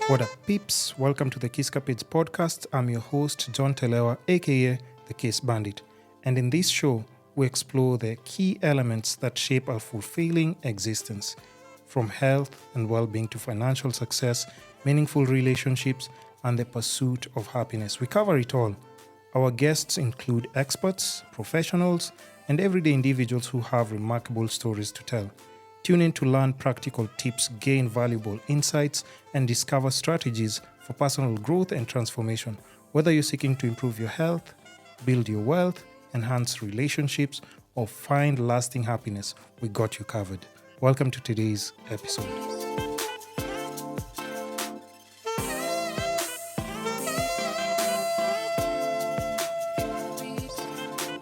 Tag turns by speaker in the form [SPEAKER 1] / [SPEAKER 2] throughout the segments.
[SPEAKER 1] What up, peeps? Welcome to the Kisscapades podcast. I'm your host, John Telewa, aka the Kiss Bandit. And in this show, we explore the key elements that shape our fulfilling existence, from health and well-being to financial success, meaningful relationships, and the pursuit of happiness. We cover it all. Our guests include experts, professionals, and everyday individuals who have remarkable stories to tell. Tune in to learn practical tips, gain valuable insights, and discover strategies for personal growth and transformation. Whether you're seeking to improve your health, build your wealth, enhance relationships, or find lasting happiness, we got you covered. Welcome to today's episode.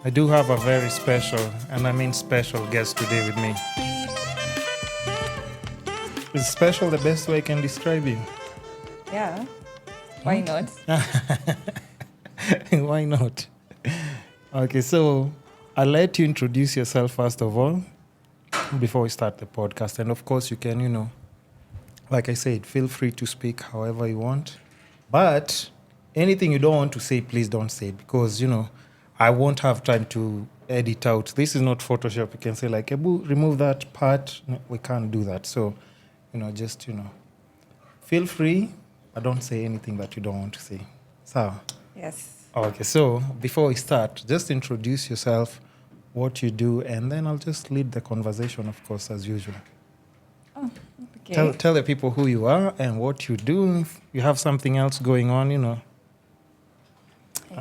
[SPEAKER 1] I do have a very special, and I mean special, guest today with me. Is special the best way I can describe you?
[SPEAKER 2] Yeah. Why not?
[SPEAKER 1] Why not? Okay, so I'll let you introduce yourself first of all before we start the podcast. And of course, you can, like I said, feel free to speak however you want. But anything you don't want to say, please don't say it because, I won't have time to edit out. This is not Photoshop. You can say like, Ebu, remove that part. No, we can't do that. So, just feel free. I don't say anything that you don't want to say. So,
[SPEAKER 2] Yes.
[SPEAKER 1] okay, so before we start, just introduce yourself, what you do, and then I'll just lead the conversation, of course, as usual.
[SPEAKER 2] Oh, okay.
[SPEAKER 1] Tell the people who you are and what you do. If you have something else going on,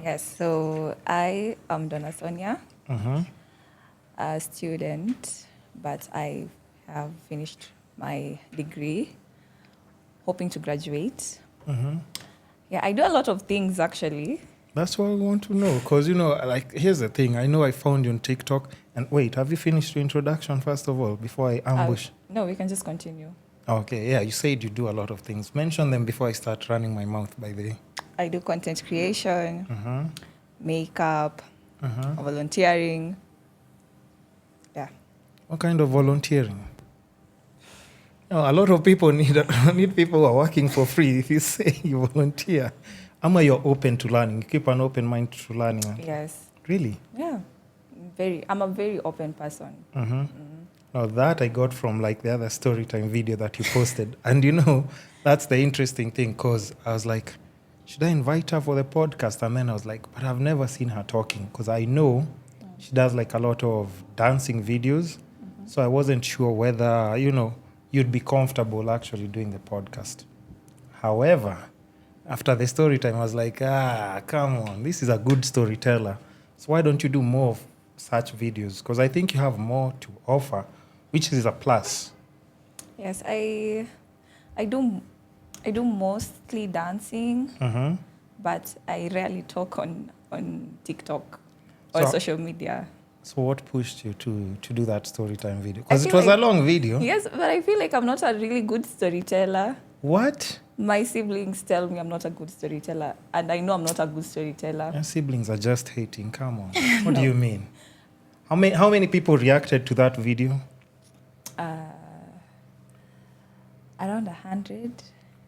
[SPEAKER 2] Yes. So I am Donnasonia,
[SPEAKER 1] Mm-hmm.
[SPEAKER 2] a student, but I have finished my degree, hoping to graduate.
[SPEAKER 1] Mm-hmm.
[SPEAKER 2] Yeah, I do a lot of things actually.
[SPEAKER 1] That's what I want to know. Because, here's the thing. I know I found you on TikTok. And wait, have you finished your introduction, first of all, before I ambush?
[SPEAKER 2] No, we can just continue.
[SPEAKER 1] Okay, yeah, you said you do a lot of things. Mention them before I start running my mouth, by the way.
[SPEAKER 2] I do content creation,
[SPEAKER 1] Mm-hmm.
[SPEAKER 2] makeup,
[SPEAKER 1] Mm-hmm.
[SPEAKER 2] volunteering. Yeah.
[SPEAKER 1] What kind of volunteering? A lot of people need people who are working for free. If you say you volunteer, you're open to learning. You keep an open mind to learning.
[SPEAKER 2] Yes.
[SPEAKER 1] Really?
[SPEAKER 2] Yeah. I'm a very open person.
[SPEAKER 1] Mm-hmm. Now that I got from like the other story time video that you posted. And that's the interesting thing because I was like, should I invite her for the podcast? And then I was like, but I've never seen her talking because I know she does like a lot of dancing videos.
[SPEAKER 2] Mm-hmm.
[SPEAKER 1] So I wasn't sure whether, you'd be comfortable actually doing the podcast. However, after the story time, I was like, come on, this is a good storyteller. So why don't you do more of such videos? Because I think you have more to offer, which is a plus.
[SPEAKER 2] Yes, I do mostly dancing,
[SPEAKER 1] Mm-hmm.
[SPEAKER 2] but I rarely talk on TikTok or
[SPEAKER 1] So-
[SPEAKER 2] social media.
[SPEAKER 1] So what pushed you to do that story time video? Because
[SPEAKER 2] I
[SPEAKER 1] it
[SPEAKER 2] feel
[SPEAKER 1] was
[SPEAKER 2] like-
[SPEAKER 1] a long video.
[SPEAKER 2] Yes, but I feel like I'm not a really good storyteller.
[SPEAKER 1] What?
[SPEAKER 2] My siblings tell me I'm not a good storyteller, and I know I'm not a good storyteller.
[SPEAKER 1] Your siblings are just hating. Come on. What do you mean? How many people reacted to that video?
[SPEAKER 2] Around 100.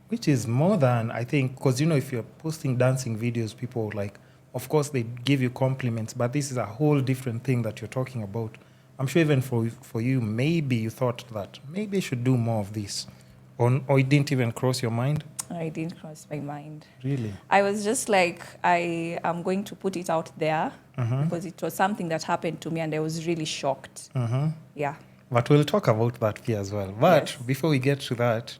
[SPEAKER 1] Which is more than, I think, because, if you're posting dancing videos, people like, of course, they give you compliments, but this is a whole different thing that you're talking about. I'm sure even for you, maybe you thought that maybe I should do more of this. Or it didn't even cross your mind?
[SPEAKER 2] I didn't cross my mind.
[SPEAKER 1] Really?
[SPEAKER 2] I was just like, I am going to put it out there
[SPEAKER 1] Mm-hmm.
[SPEAKER 2] because it was something that happened to me, and I was really shocked.
[SPEAKER 1] Mm-hmm.
[SPEAKER 2] Yeah.
[SPEAKER 1] But we'll talk about that here as well. But
[SPEAKER 2] Yes.
[SPEAKER 1] before we get to that,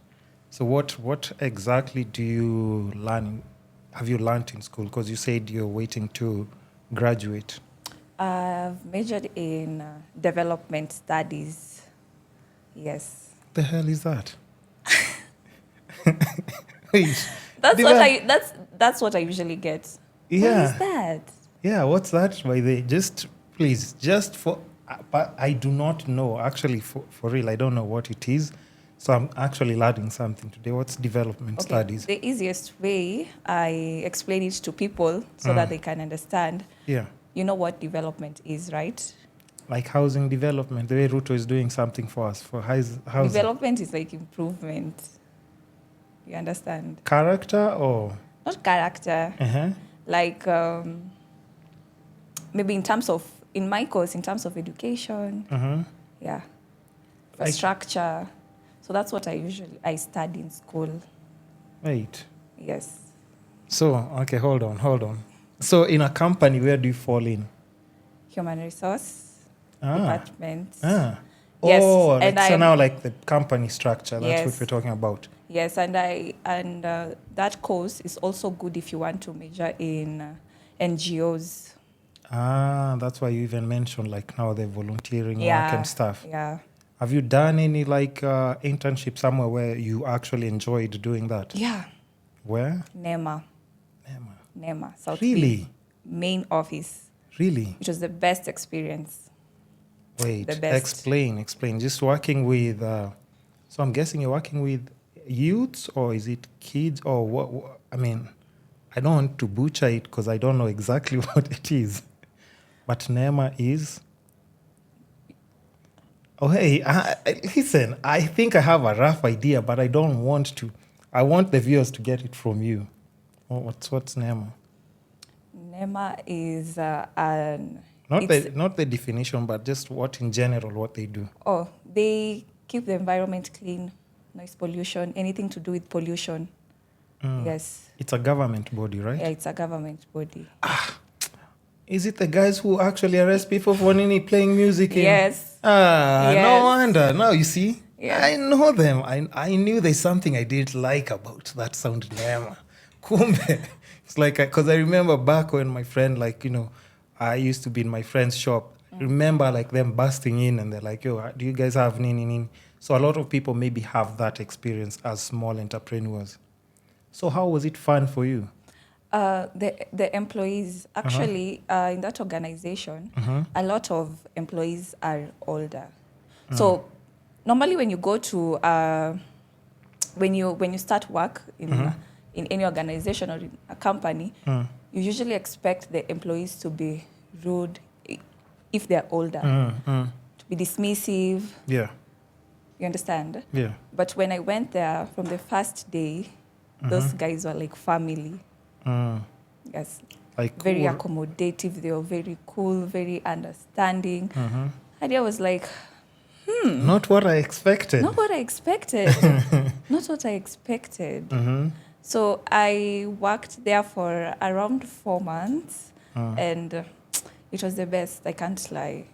[SPEAKER 1] so what exactly do you learn? Have you learned in school? Because you said you're waiting to graduate.
[SPEAKER 2] I've majored in development studies. Yes.
[SPEAKER 1] The hell is that? Wait.
[SPEAKER 2] That's what I usually get.
[SPEAKER 1] Yeah.
[SPEAKER 2] What is that?
[SPEAKER 1] Yeah, what's that? By the just for, but I do not know. Actually, for real, I don't know what it is. So I'm actually learning something today. What's development studies?
[SPEAKER 2] The easiest way I explain it to people so that they can understand.
[SPEAKER 1] Yeah.
[SPEAKER 2] You know what development is, right?
[SPEAKER 1] Like housing development, the way Ruto is doing something for us, for housing.
[SPEAKER 2] Development is like improvement. You understand?
[SPEAKER 1] Character or?
[SPEAKER 2] Not character.
[SPEAKER 1] Uh-huh.
[SPEAKER 2] Like maybe in my course, in terms of education.
[SPEAKER 1] Mm-hmm.
[SPEAKER 2] Yeah. For
[SPEAKER 1] Like-
[SPEAKER 2] structure. So that's what I study in school.
[SPEAKER 1] Wait.
[SPEAKER 2] Yes.
[SPEAKER 1] So, okay, hold on. So in a company, where do you fall in?
[SPEAKER 2] Human resource
[SPEAKER 1] Ah.
[SPEAKER 2] department.
[SPEAKER 1] Ah.
[SPEAKER 2] Yes,
[SPEAKER 1] Oh,
[SPEAKER 2] and
[SPEAKER 1] so
[SPEAKER 2] I'm-
[SPEAKER 1] now like the company structure, that's
[SPEAKER 2] Yes.
[SPEAKER 1] what we're talking about.
[SPEAKER 2] Yes, and that course is also good if you want to major in NGOs.
[SPEAKER 1] Ah, that's why you even mentioned like now the volunteering work and stuff.
[SPEAKER 2] Yeah.
[SPEAKER 1] Have you done any like internship somewhere where you actually enjoyed doing that?
[SPEAKER 2] Yeah.
[SPEAKER 1] Where?
[SPEAKER 2] NEMA, South
[SPEAKER 1] Really?
[SPEAKER 2] B, main office.
[SPEAKER 1] Really?
[SPEAKER 2] It was the best experience.
[SPEAKER 1] Wait,
[SPEAKER 2] The best.
[SPEAKER 1] explain. Just working with, so I'm guessing you're working with youths or is it kids or what? I mean, I don't want to butcher it because I don't know exactly what it is. But NEMA is? Oh, hey, listen, I think I have a rough idea, but I don't want to. I want the viewers to get it from you. What's NEMA?
[SPEAKER 2] NEMA is
[SPEAKER 1] Not the definition, but just what in general, what they do.
[SPEAKER 2] Oh, they keep the environment clean, noise pollution, anything to do with pollution. Yes.
[SPEAKER 1] It's a government body, right?
[SPEAKER 2] Yeah, it's a government body.
[SPEAKER 1] Is it the guys who actually arrest people for playing music?
[SPEAKER 2] Yes.
[SPEAKER 1] No
[SPEAKER 2] Yes.
[SPEAKER 1] wonder. Now you see,
[SPEAKER 2] Yes.
[SPEAKER 1] I know them. I knew there's something I didn't like about that sound NEMA. Kumbe. It's like, because I remember back when my friend, like, I used to be in my friend's shop. Remember like them busting in and they're like, yo, do you guys have nini? So a lot of people maybe have that experience as small entrepreneurs. So how was it fun for you?
[SPEAKER 2] The employees, actually, in that organization, a lot of employees are older. So normally when you go to, when you start work in any organization or in a company, you usually expect the employees to be rude if they're older, to be dismissive.
[SPEAKER 1] Yeah.
[SPEAKER 2] You understand?
[SPEAKER 1] Yeah.
[SPEAKER 2] But when I went there from the first day, those guys were like family. Yes.
[SPEAKER 1] Like
[SPEAKER 2] Very
[SPEAKER 1] cool.
[SPEAKER 2] accommodative. They were very cool, very understanding. And I was like,
[SPEAKER 1] Not what I expected.
[SPEAKER 2] not what I expected. Not what I expected. So I worked there for around 4 months and it was the best. I can't lie.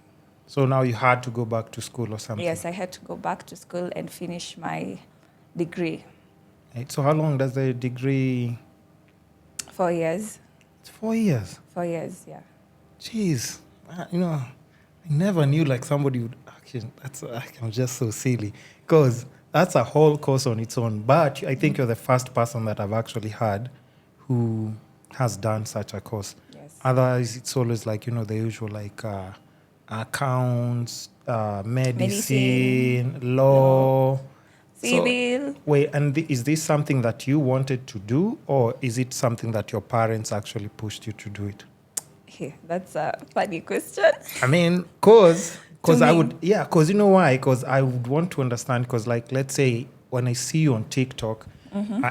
[SPEAKER 1] So now you had to go back to school or something?
[SPEAKER 2] Yes, I had to go back to school and finish my degree.
[SPEAKER 1] Right. So how long does the degree...
[SPEAKER 2] 4 years.
[SPEAKER 1] It's 4 years.
[SPEAKER 2] 4 years, yeah.
[SPEAKER 1] Jeez. I never knew like somebody would... Actually, I'm just so silly. Because that's a whole course on its own. But I think you're the first person that I've actually heard who has done such a course.
[SPEAKER 2] Yes.
[SPEAKER 1] Otherwise, it's always like, the usual like accounts, medicine, law.
[SPEAKER 2] Civil.
[SPEAKER 1] Wait, and is this something that you wanted to do or is it something that your parents actually pushed you to do it?
[SPEAKER 2] Hey, that's a funny question.
[SPEAKER 1] I mean, because I
[SPEAKER 2] me.
[SPEAKER 1] would, because you know why? Because I would want to understand, because like, let's say when I see you on TikTok,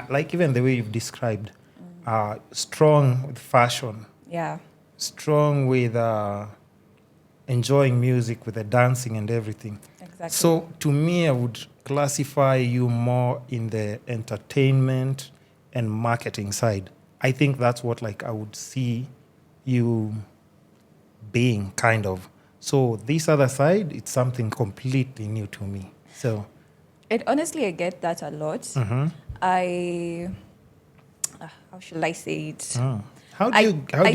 [SPEAKER 1] like even the way you've described, strong with fashion,
[SPEAKER 2] Yeah.
[SPEAKER 1] strong with enjoying music, with the dancing and everything.
[SPEAKER 2] Exactly.
[SPEAKER 1] So to me, I would classify you more in the entertainment and marketing side. I think that's what like I would see you being kind of. So this other side, it's something completely new to me. So
[SPEAKER 2] Honestly, I get that a lot. How should I say it?
[SPEAKER 1] how do you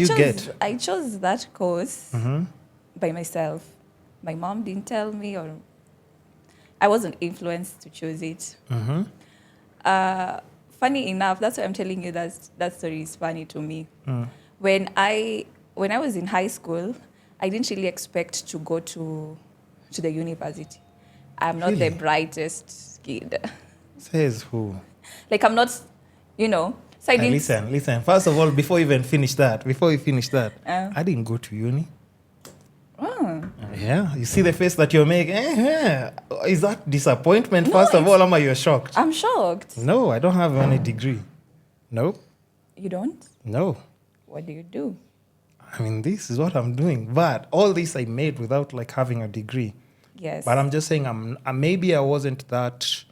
[SPEAKER 1] get?
[SPEAKER 2] I chose that course by myself. My mom didn't tell me, or I wasn't influenced to choose it. Funny enough, that's why I'm telling you that story is funny to me. When I was in high school, I didn't really expect to go to the university. I'm not
[SPEAKER 1] Really?
[SPEAKER 2] the brightest kid.
[SPEAKER 1] Says who?
[SPEAKER 2] Like I'm not, So I didn't.
[SPEAKER 1] Listen. First of all, before you finish that, I didn't go to uni. Yeah, you see the face that you're making. Is that disappointment,
[SPEAKER 2] No,
[SPEAKER 1] first of all, or you're shocked?
[SPEAKER 2] I'm shocked.
[SPEAKER 1] No, I don't have any degree. No,
[SPEAKER 2] You don't?
[SPEAKER 1] no.
[SPEAKER 2] What do you do?
[SPEAKER 1] I mean, this is what I'm doing. But all this I made without like having a degree.
[SPEAKER 2] Yes.
[SPEAKER 1] But I'm just saying, maybe I wasn't that.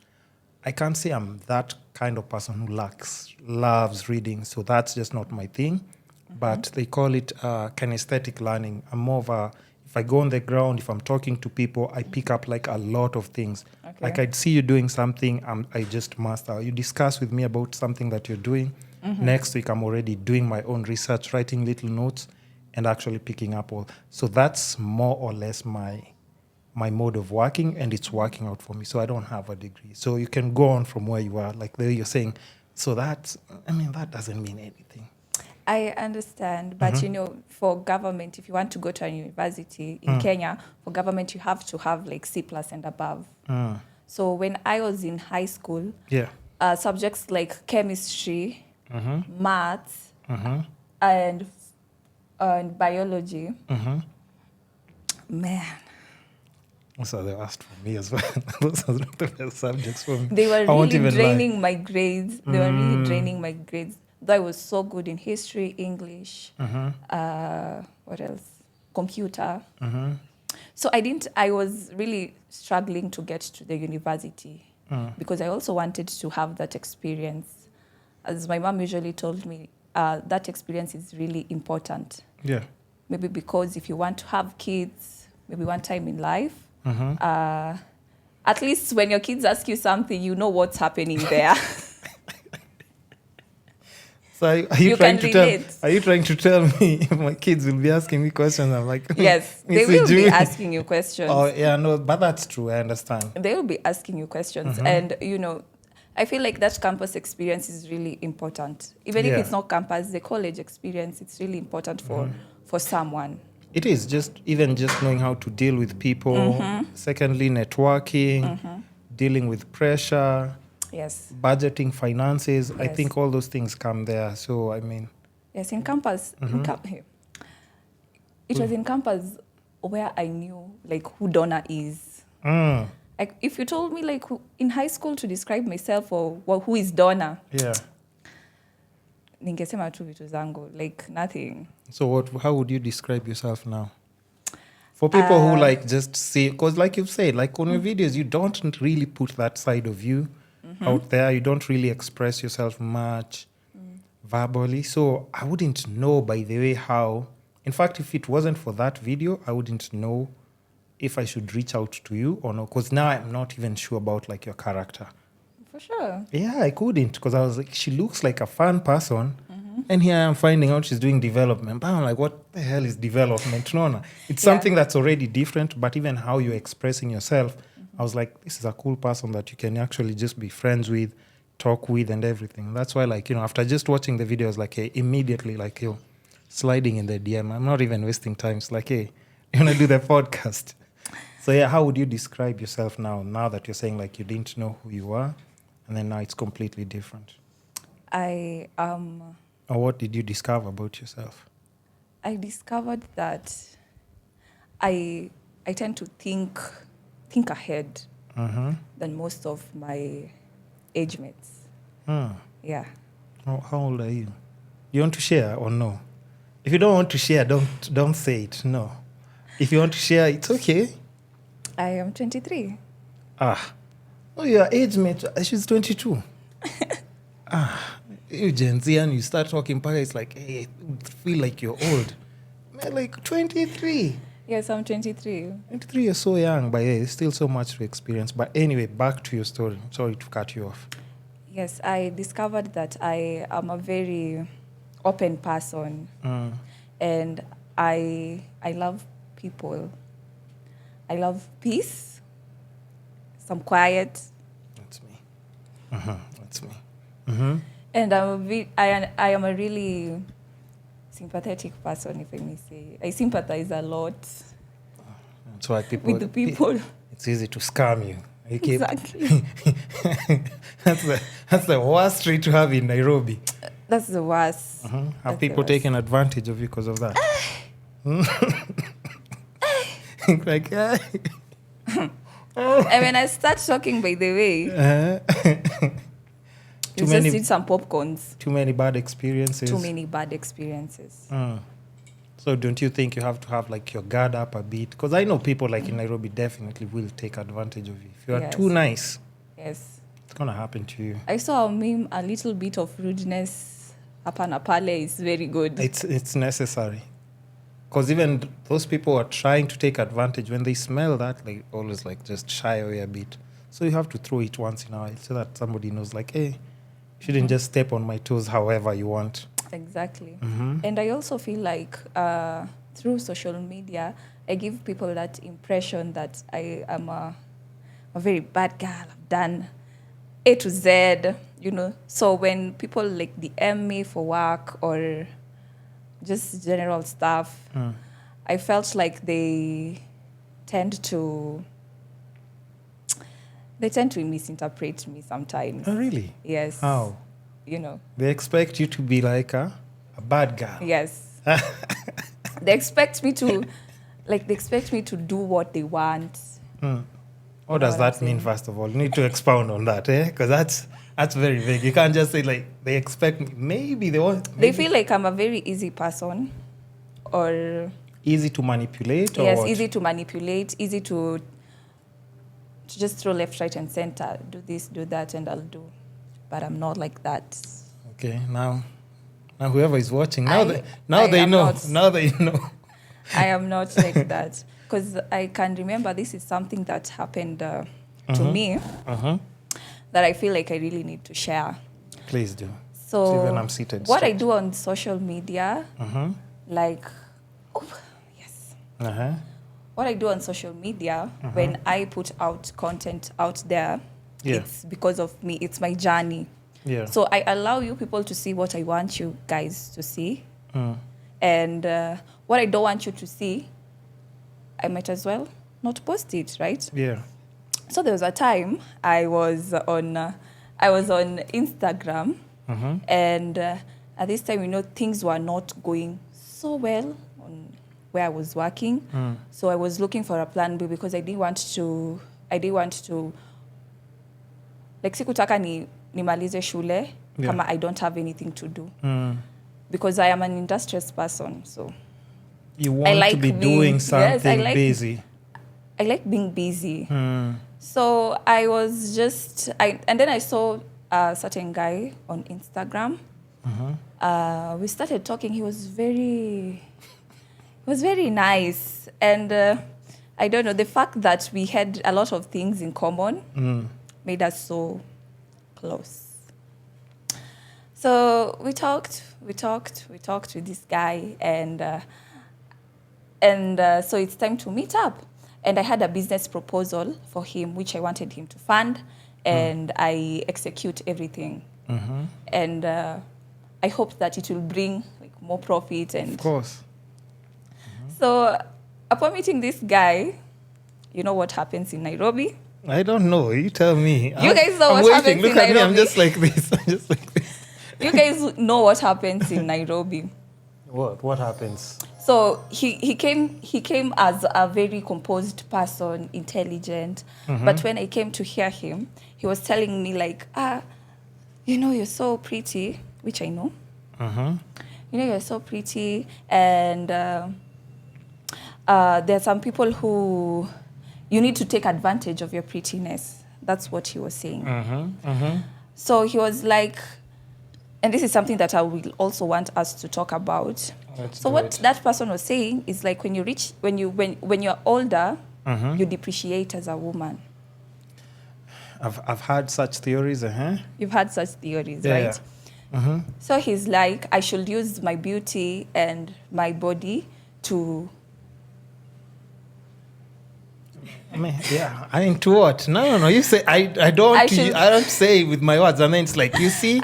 [SPEAKER 1] I can't say I'm that kind of person who loves reading. So that's just not my thing. But they call it kinesthetic learning. I'm more of a. If I go on the ground, if I'm talking to people, I pick up like a lot of things.
[SPEAKER 2] Okay.
[SPEAKER 1] Like I'd see you doing something, I just master. You discuss with me about something that you're doing. Next week, I'm already doing my own research, writing little notes, and actually picking up all. So that's more or less my mode of working, and it's working out for me. So I don't have a degree. So you can go on from where you are, like the way you're saying. So that doesn't mean anything.
[SPEAKER 2] I understand, but for government, if you want to go to a university in Kenya, for government, you have to have like C+ and above. So when I was in high school, subjects like chemistry, maths, and biology, man.
[SPEAKER 1] Those are the worst for me as well. Those are not the best subjects for me.
[SPEAKER 2] They were really draining my grades. Though I was so good in history, English, what else? Computer. So I was really struggling to get to the university because I also wanted to have that experience. As my mom usually told me, that experience is really important.
[SPEAKER 1] Yeah.
[SPEAKER 2] Maybe because if you want to have kids, maybe one time in life, at least when your kids ask you something, you know what's happening there.
[SPEAKER 1] So are you trying to tell me if my kids will be asking me questions? I'm like,
[SPEAKER 2] yes, they will be asking you questions.
[SPEAKER 1] Oh yeah, no, but that's true. I understand.
[SPEAKER 2] They will be asking you questions, and I feel like that campus experience is really important. Even if it's not campus, the college experience, it's really important for someone.
[SPEAKER 1] It is just knowing how to deal with people. Secondly, networking, dealing with pressure.
[SPEAKER 2] Yes.
[SPEAKER 1] Budgeting, finances.
[SPEAKER 2] Yes.
[SPEAKER 1] I think all those things come there. So I mean.
[SPEAKER 2] Yes, in campus. It was in campus where I knew like who Donna is. Like if you told me like in high school to describe myself or who is Donna.
[SPEAKER 1] Yeah.
[SPEAKER 2] Ningesema tu vitu zangu, like nothing.
[SPEAKER 1] So how would you describe yourself now? For people who like just see, because like you've said, like on your videos, you don't really put that side of you out there. You don't really express yourself much verbally. So I wouldn't know, by the way, how. In fact, if it wasn't for that video, I wouldn't know if I should reach out to you or not. Because now I'm not even sure about like your character.
[SPEAKER 2] For sure.
[SPEAKER 1] Yeah, I couldn't, because I was like, she looks like a fun person. And here I am finding out she's doing development. But I'm like, what the hell is development? No. It's something that's already different, but even how you're expressing yourself, I was like, this is a cool person that you can actually just be friends with, talk with, and everything. That's why, like, after just watching the videos, like, hey, immediately, like, sliding in the DM. I'm not even wasting time. It's like, hey, you want to do the podcast? So, yeah, how would you describe yourself now that you're saying, like, you didn't know who you are, and then now it's completely different? Or what did you discover about yourself?
[SPEAKER 2] I discovered that I tend to think ahead than most of my age mates. Yeah.
[SPEAKER 1] How old are you? You want to share or no? If you don't want to share, don't say it. No. If you want to share, it's okay.
[SPEAKER 2] I am 23.
[SPEAKER 1] Oh, your age mate. She's 22. You Gen Z, and you start talking, it's like, hey, feel like you're old. Man, like 23.
[SPEAKER 2] Yes, I'm 23.
[SPEAKER 1] 23, you're so young, but yeah, there's still so much to experience. But anyway, back to your story. Sorry to cut you off.
[SPEAKER 2] Yes, I discovered that I am a very open person. And I love people. I love peace, some quiet.
[SPEAKER 1] That's me. That's me.
[SPEAKER 2] And I am a really sympathetic person, if I may say. I sympathize a lot
[SPEAKER 1] That's why
[SPEAKER 2] with the people.
[SPEAKER 1] It's easy to scam you.
[SPEAKER 2] Exactly.
[SPEAKER 1] That's the worst trait to have in Nairobi.
[SPEAKER 2] That's the worst.
[SPEAKER 1] Have people taken advantage of you because of that? like, yeah.
[SPEAKER 2] And when I start talking, by the way, you just need some popcorns.
[SPEAKER 1] Too many bad experiences. So don't you think you have to have like your guard up a bit? Because I know people like in Nairobi definitely will take advantage of you. If you are too nice,
[SPEAKER 2] yes,
[SPEAKER 1] it's going to happen to you.
[SPEAKER 2] I saw a meme, a little bit of rudeness hapa na pale is very good.
[SPEAKER 1] It's necessary. Because even those people who are trying to take advantage, when they smell that, they always like just shy away a bit. So you have to throw it once in a while so that somebody knows like, hey, you shouldn't just step on my toes however you want.
[SPEAKER 2] Exactly. And I also feel like through social media, I give people that impression that I am a very bad girl. I've done A to Z, you know. So when people like DM me for work or just general stuff, I felt like they tend to misinterpret me sometimes.
[SPEAKER 1] Oh, really?
[SPEAKER 2] Yes.
[SPEAKER 1] How?
[SPEAKER 2] You know.
[SPEAKER 1] They expect you to be like a bad girl.
[SPEAKER 2] Yes. They expect me to do what they want.
[SPEAKER 1] What does that mean, first of all? You need to expound on that, because that's very vague. You can't just say like they expect me. Maybe they want. Maybe.
[SPEAKER 2] They feel like I'm a very easy person, or
[SPEAKER 1] easy to manipulate. Or
[SPEAKER 2] yes,
[SPEAKER 1] what?
[SPEAKER 2] easy to manipulate, easy to just throw left, right, and center. Do this, do that, and I'll do. But I'm not like that.
[SPEAKER 1] Okay, now whoever is watching, they know. Now they know.
[SPEAKER 2] I am not like that. Because I can remember this is something that happened to me that I feel like I really need to share.
[SPEAKER 1] Please do.
[SPEAKER 2] So
[SPEAKER 1] even I'm seated
[SPEAKER 2] what
[SPEAKER 1] straight.
[SPEAKER 2] I do on social media, like, what I do on social media when I put out content out there, it's because of me. It's my journey. Yeah. So I allow you people to see what I want you guys to see. And what I don't want you to see, I might as well not post it, right?
[SPEAKER 1] Yeah.
[SPEAKER 2] So there was a time I was on Instagram, and at this time, you know, things were not going so well on where I was working. So I was looking for a plan B because I didn't want to like sikutaka nimalize shule kama I don't have anything to do. Because I am an industrious person, so
[SPEAKER 1] you want to be doing something busy.
[SPEAKER 2] I like being busy. So I was and then I saw a certain guy on Instagram. We started talking. He was very nice, and I don't know, the fact that we had a lot of things in common made us so close. So we talked with this guy, and so it's time to meet up. And I had a business proposal for him, which I wanted him to fund, and I execute everything. And I hope that it will bring like more profit. And
[SPEAKER 1] of course.
[SPEAKER 2] So upon meeting this guy, you know what happens in Nairobi?
[SPEAKER 1] I don't know. You tell me.
[SPEAKER 2] You guys know what happens in Nairobi.
[SPEAKER 1] Look at me. I'm just like this.
[SPEAKER 2] You guys know what happens in Nairobi.
[SPEAKER 1] What happens?
[SPEAKER 2] So he came as a very composed person, intelligent. But when I came to hear him, he was telling me like, you know, you're so pretty, which I know. You know, you're so pretty, and there are some people who you need to take advantage of your prettiness. That's what he was saying. So he was like, and this is something that I will also want us to talk about. So what that person was saying is like when you're older, you depreciate as a woman.
[SPEAKER 1] I've had such theories.
[SPEAKER 2] You've had such theories, right? Yeah. So he's like, I should use my beauty and my body to.
[SPEAKER 1] I mean, to what? No. You say I don't say it with my words, and then it's like you see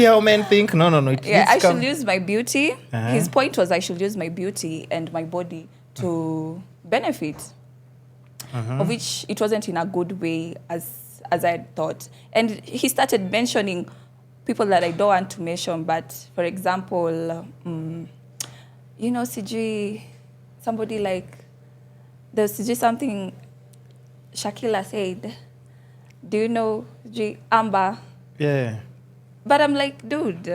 [SPEAKER 1] how men think. No.
[SPEAKER 2] I should use my beauty. His point was I should use my beauty and my body to benefit, of which it wasn't in a good way as I had thought. And he started mentioning people that I don't want to mention, but for example, you know, CG, somebody like there's just something Shakila said. Do you know Amber?
[SPEAKER 1] Yeah.
[SPEAKER 2] But I'm like, dude,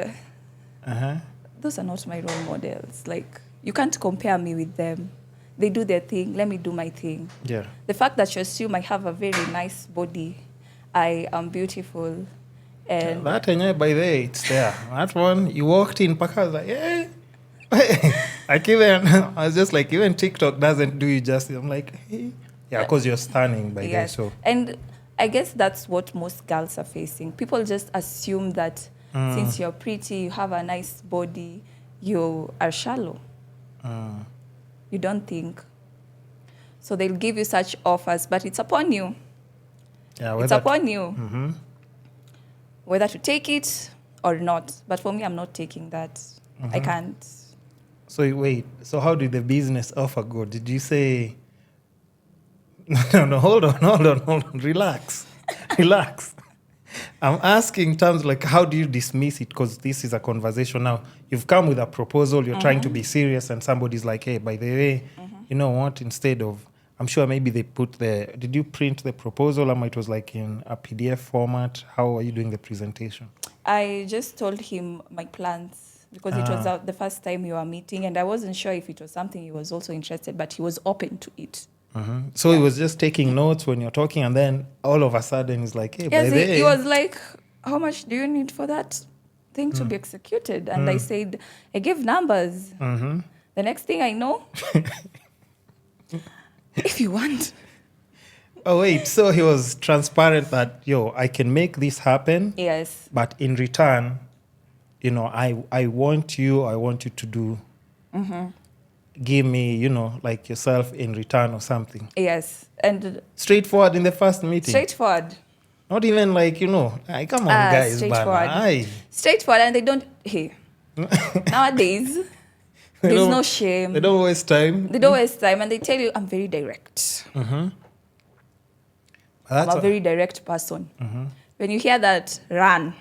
[SPEAKER 1] Uh-huh.
[SPEAKER 2] those are not my role models. Like, you can't compare me with them. They do their thing. Let me do my thing.
[SPEAKER 1] Yeah.
[SPEAKER 2] The fact that you assume I have a very nice body, I am beautiful, and
[SPEAKER 1] That, by the way, it's there. That one, you walked in, Paka was like, yeah. I was just like, even TikTok doesn't do you justice. I'm like, hey. Yeah, because you're stunning by
[SPEAKER 2] yes.
[SPEAKER 1] there. So,
[SPEAKER 2] And I guess that's what most girls are facing. People just assume that since you're pretty, you have a nice body, you are shallow. You don't think. So they'll give you such offers, but it's upon you.
[SPEAKER 1] yeah,
[SPEAKER 2] It's upon you whether to take it or not. But for me, I'm not taking that. I can't.
[SPEAKER 1] So wait, so how did the business offer go? Did you say, no, hold on, relax. I'm asking in terms like, how do you dismiss it? Because this is a conversation now. You've come with a proposal, you're trying to be serious, and somebody's like, hey, by the way, you know what, instead of, I'm sure maybe they put did you print the proposal, or it was like in a PDF format? How are you doing the presentation?
[SPEAKER 2] I just told him my plans because it was the first time we were meeting, and I wasn't sure if it was something he was also interested, but he was open to it.
[SPEAKER 1] So he was just taking notes when you're talking, and then all of a sudden he's like, hey, by the way.
[SPEAKER 2] He was like, how much do you need for that thing to be executed? And I said, I gave numbers. The next thing I know, if you want.
[SPEAKER 1] Oh, wait, so he was transparent that, I can make this happen.
[SPEAKER 2] Yes.
[SPEAKER 1] But in return, I want you to do, give me, like yourself in return or something.
[SPEAKER 2] Yes. And
[SPEAKER 1] straightforward in the first meeting.
[SPEAKER 2] Straightforward.
[SPEAKER 1] Not even like, come on, guys.
[SPEAKER 2] Straightforward. Straightforward, and they don't, nowadays, there's no shame.
[SPEAKER 1] They don't waste time.
[SPEAKER 2] They don't waste time, and they tell you, I'm very direct. I'm a very direct person. When you hear that, run.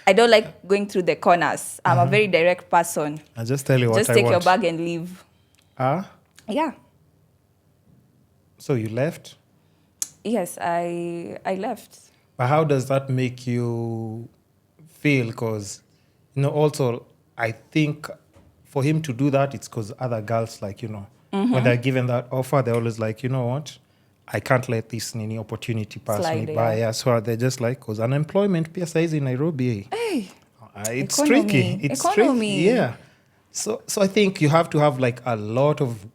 [SPEAKER 2] I don't like going through the corners. I'm a very direct person.
[SPEAKER 1] I'll just tell you what I want.
[SPEAKER 2] Just take your bag and leave. Yeah.
[SPEAKER 1] So you left?
[SPEAKER 2] Yes, I left.
[SPEAKER 1] But how does that make you feel? Because, also, I think for him to do that, it's because other girls, like, when they're given that offer, they're always like, you know what? I can't let this any opportunity pass me by. Yeah. So they're just like, because unemployment PSI is in Nairobi.
[SPEAKER 2] Hey,
[SPEAKER 1] it's
[SPEAKER 2] economy.
[SPEAKER 1] tricky. It's tricky. Yeah. So I think you have to have like a lot of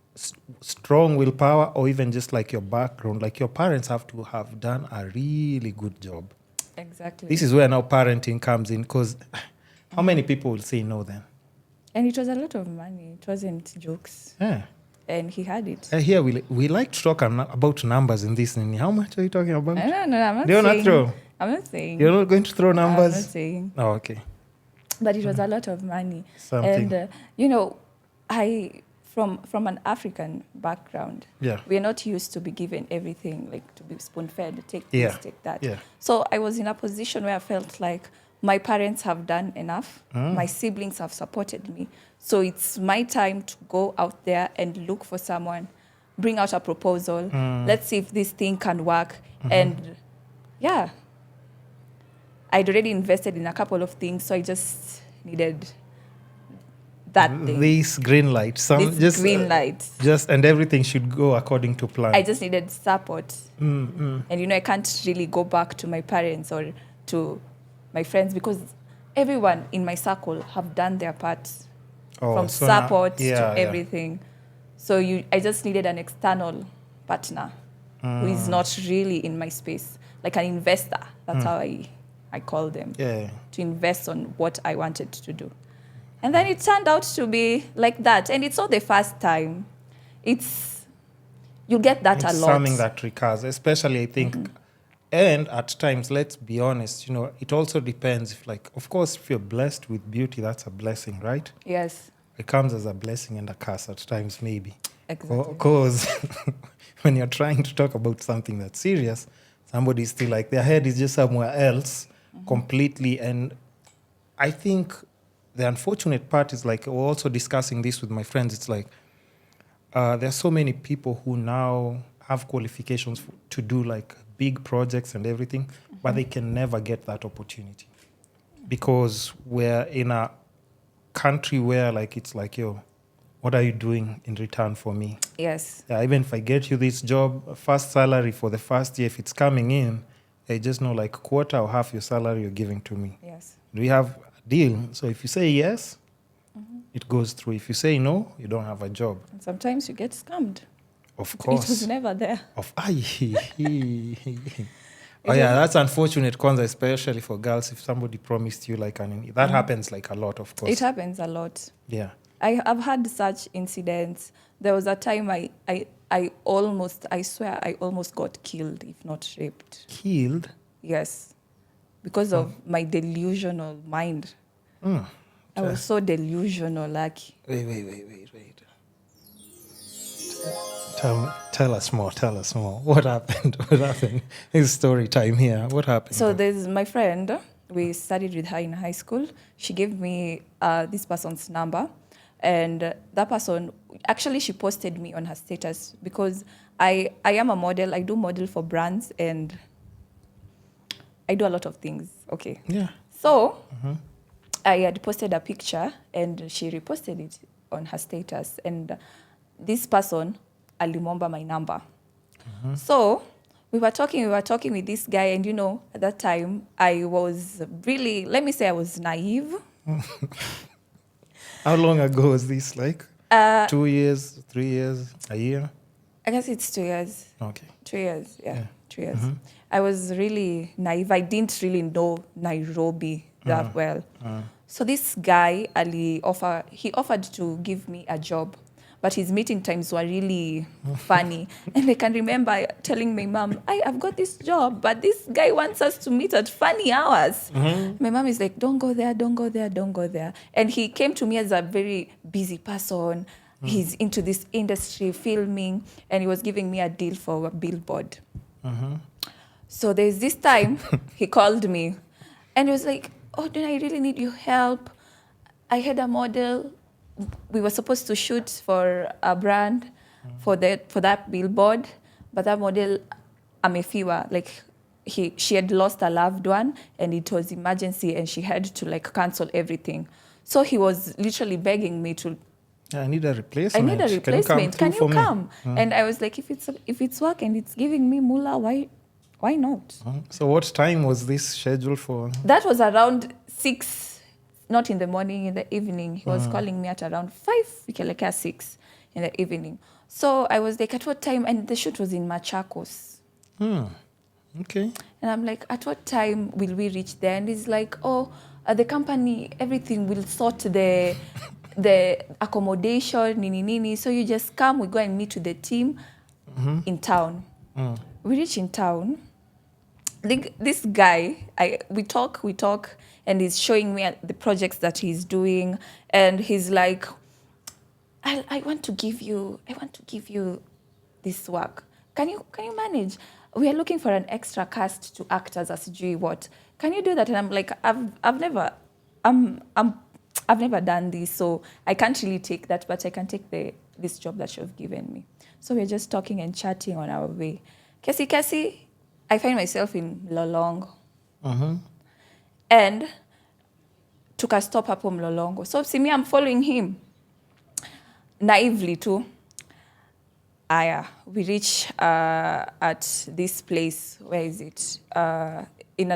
[SPEAKER 1] strong willpower, or even just like your background. Like your parents have to have done a really good job.
[SPEAKER 2] Exactly.
[SPEAKER 1] This is where now parenting comes in, because how many people will say no then?
[SPEAKER 2] And it was a lot of money. It wasn't jokes.
[SPEAKER 1] Yeah.
[SPEAKER 2] And he had it.
[SPEAKER 1] Here, we like to talk about numbers in this. How much are you talking about?
[SPEAKER 2] No, I'm not
[SPEAKER 1] You're
[SPEAKER 2] saying.
[SPEAKER 1] not throw?
[SPEAKER 2] I'm not saying.
[SPEAKER 1] You're not going to throw numbers?
[SPEAKER 2] I'm not saying.
[SPEAKER 1] Oh, okay.
[SPEAKER 2] But it was a lot of money.
[SPEAKER 1] Something.
[SPEAKER 2] And, I, from an African background, we're not used to be given everything, like to be spoon-fed, take this, take that.
[SPEAKER 1] Yeah.
[SPEAKER 2] So I was in a position where I felt like my parents have done enough. My siblings have supported me. So it's my time to go out there and look for someone, bring out a proposal. Let's see if this thing can work. And I'd already invested in a couple of things, so I just needed that thing.
[SPEAKER 1] This green light.
[SPEAKER 2] Green light.
[SPEAKER 1] And everything should go according to plan.
[SPEAKER 2] I just needed support. And, I can't really go back to my parents or to my friends, because everyone in my circle have done their part. From support to everything. So I just needed an external partner who is not really in my space, like an investor. That's how I call them, to invest on what I wanted to do. And then it turned out to be like that. And it's not the first time. You get that a lot. It's
[SPEAKER 1] something that recurs, especially I think. And at times, let's be honest, it also depends. Of course, if you're blessed with beauty, that's a blessing, right?
[SPEAKER 2] Yes.
[SPEAKER 1] It comes as a blessing and a curse at times, maybe.
[SPEAKER 2] Exactly.
[SPEAKER 1] Because when you're trying to talk about something that's serious, somebody's still like, their head is just somewhere else completely. And I think the unfortunate part is, like, we're also discussing this with my friends. It's like, there are so many people who now have qualifications to do like big projects and everything, but they can never get that opportunity because we're in a country where like it's like, yo, what are you doing in return for me?
[SPEAKER 2] Yes.
[SPEAKER 1] Yeah, even if I get you this job, first salary for the first year, if it's coming in, I just know like quarter or half your salary you're giving to me.
[SPEAKER 2] Yes.
[SPEAKER 1] We have a deal. So if you say yes, it goes through. If you say no, you don't have a job.
[SPEAKER 2] And sometimes you get scammed.
[SPEAKER 1] Of course.
[SPEAKER 2] It was never there.
[SPEAKER 1] Oh yeah, that's unfortunate, Kwanzaa, especially for girls. If somebody promised you like that happens like a lot, of course.
[SPEAKER 2] It happens a lot.
[SPEAKER 1] Yeah.
[SPEAKER 2] I've had such incidents. There was a time I swear I almost got killed, if not raped.
[SPEAKER 1] Killed?
[SPEAKER 2] Yes. Because of my delusional mind. I was so delusional, like.
[SPEAKER 1] Wait. Tell us more. What happened? It's story time here. What happened?
[SPEAKER 2] So there's my friend. We studied with her in high school. She gave me this person's number. And that person, actually she posted me on her status because I am a model. I do model for brands and I do a lot of things. Okay.
[SPEAKER 1] Yeah.
[SPEAKER 2] So I had posted a picture and she reposted it on her status. And this person, alimomba my number. So we were talking with this guy. And, you know, at that time, I was really, let me say I was naive.
[SPEAKER 1] How long ago was this? Like 2 years, 3 years, a year?
[SPEAKER 2] I guess it's 2 years.
[SPEAKER 1] Okay.
[SPEAKER 2] 2 years, yeah. 2 years. I was really naive. I didn't really know Nairobi that well. So this guy, he offered to give me a job. But his meeting times were really funny. And I can remember telling my mom, I've got this job, but this guy wants us to meet at funny hours. My mom is like, don't go there. And he came to me as a very busy person. He's into this industry, filming, and he was giving me a deal for a billboard. So there's this time he called me and he was like, oh, do I really need your help? I had a model. We were supposed to shoot for a brand for that billboard, but that model, amefiwa, like she had lost a loved one and it was emergency and she had to like cancel everything. So he was literally begging me to.
[SPEAKER 1] I need a replacement.
[SPEAKER 2] Can you come? And I was like, if it's work and it's giving me moolah, why not?
[SPEAKER 1] So what time was this scheduled for?
[SPEAKER 2] That was around 6. Not in the morning, in the evening. He was calling me at around 5, like 6 in the evening. So I was like, at what time? And the shoot was in Machakos.
[SPEAKER 1] Okay.
[SPEAKER 2] And I'm like, at what time will we reach there? And he's like, the company, everything will sort the accommodation, nini. So you just come, we go and meet with the team in town. We reach in town. This guy, we talk, and he's showing me the projects that he's doing, and he's like, I want to give you this work. Can you manage? We are looking for an extra cast to act as a sijui what. Can you do that? And I'm like, I've never done this, so I can't really take that, but I can take this job that you've given me. So we're just talking and chatting on our way. Kasi, I find myself in Lolongo. And took a stop hapo Mlolongo. So see me, I'm following him. Naively too. We reach at this place. Where is it? In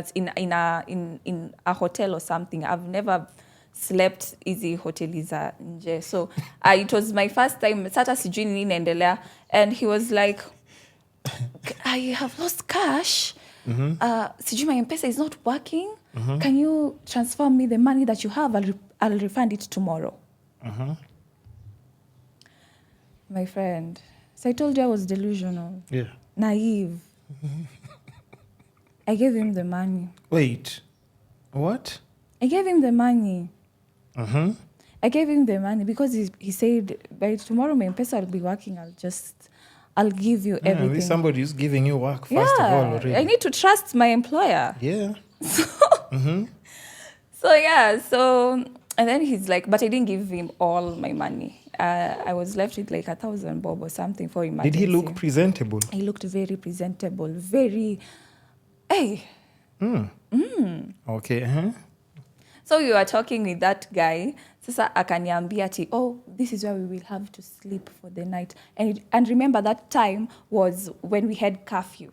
[SPEAKER 2] a hotel or something. I've never slept easy hoteliza nje. So it was my first time. Sata sijui nini naendelea. And he was like, I have lost cash. Sijui my M-Pesa is not working. Can you transfer me the money that you have? I'll refund it tomorrow. My friend. So I told you I was delusional.
[SPEAKER 1] Yeah.
[SPEAKER 2] Naive. I gave him the money.
[SPEAKER 1] Wait. What?
[SPEAKER 2] I gave him the money. I gave him the money because he said, by tomorrow my M-Pesa will be working. I'll give you everything.
[SPEAKER 1] Somebody is giving you work, first of all, already.
[SPEAKER 2] I need to trust my employer.
[SPEAKER 1] Yeah.
[SPEAKER 2] So, and then he's like, but I didn't give him all my money. I was left with like 1,000 bob or something for emergency.
[SPEAKER 1] Did he look presentable?
[SPEAKER 2] He looked very presentable, very, hey.
[SPEAKER 1] Okay. Uh-huh.
[SPEAKER 2] So we were talking with that guy. Sasa akaniambia ati, oh, this is where we will have to sleep for the night. And remember that time was when we had curfew.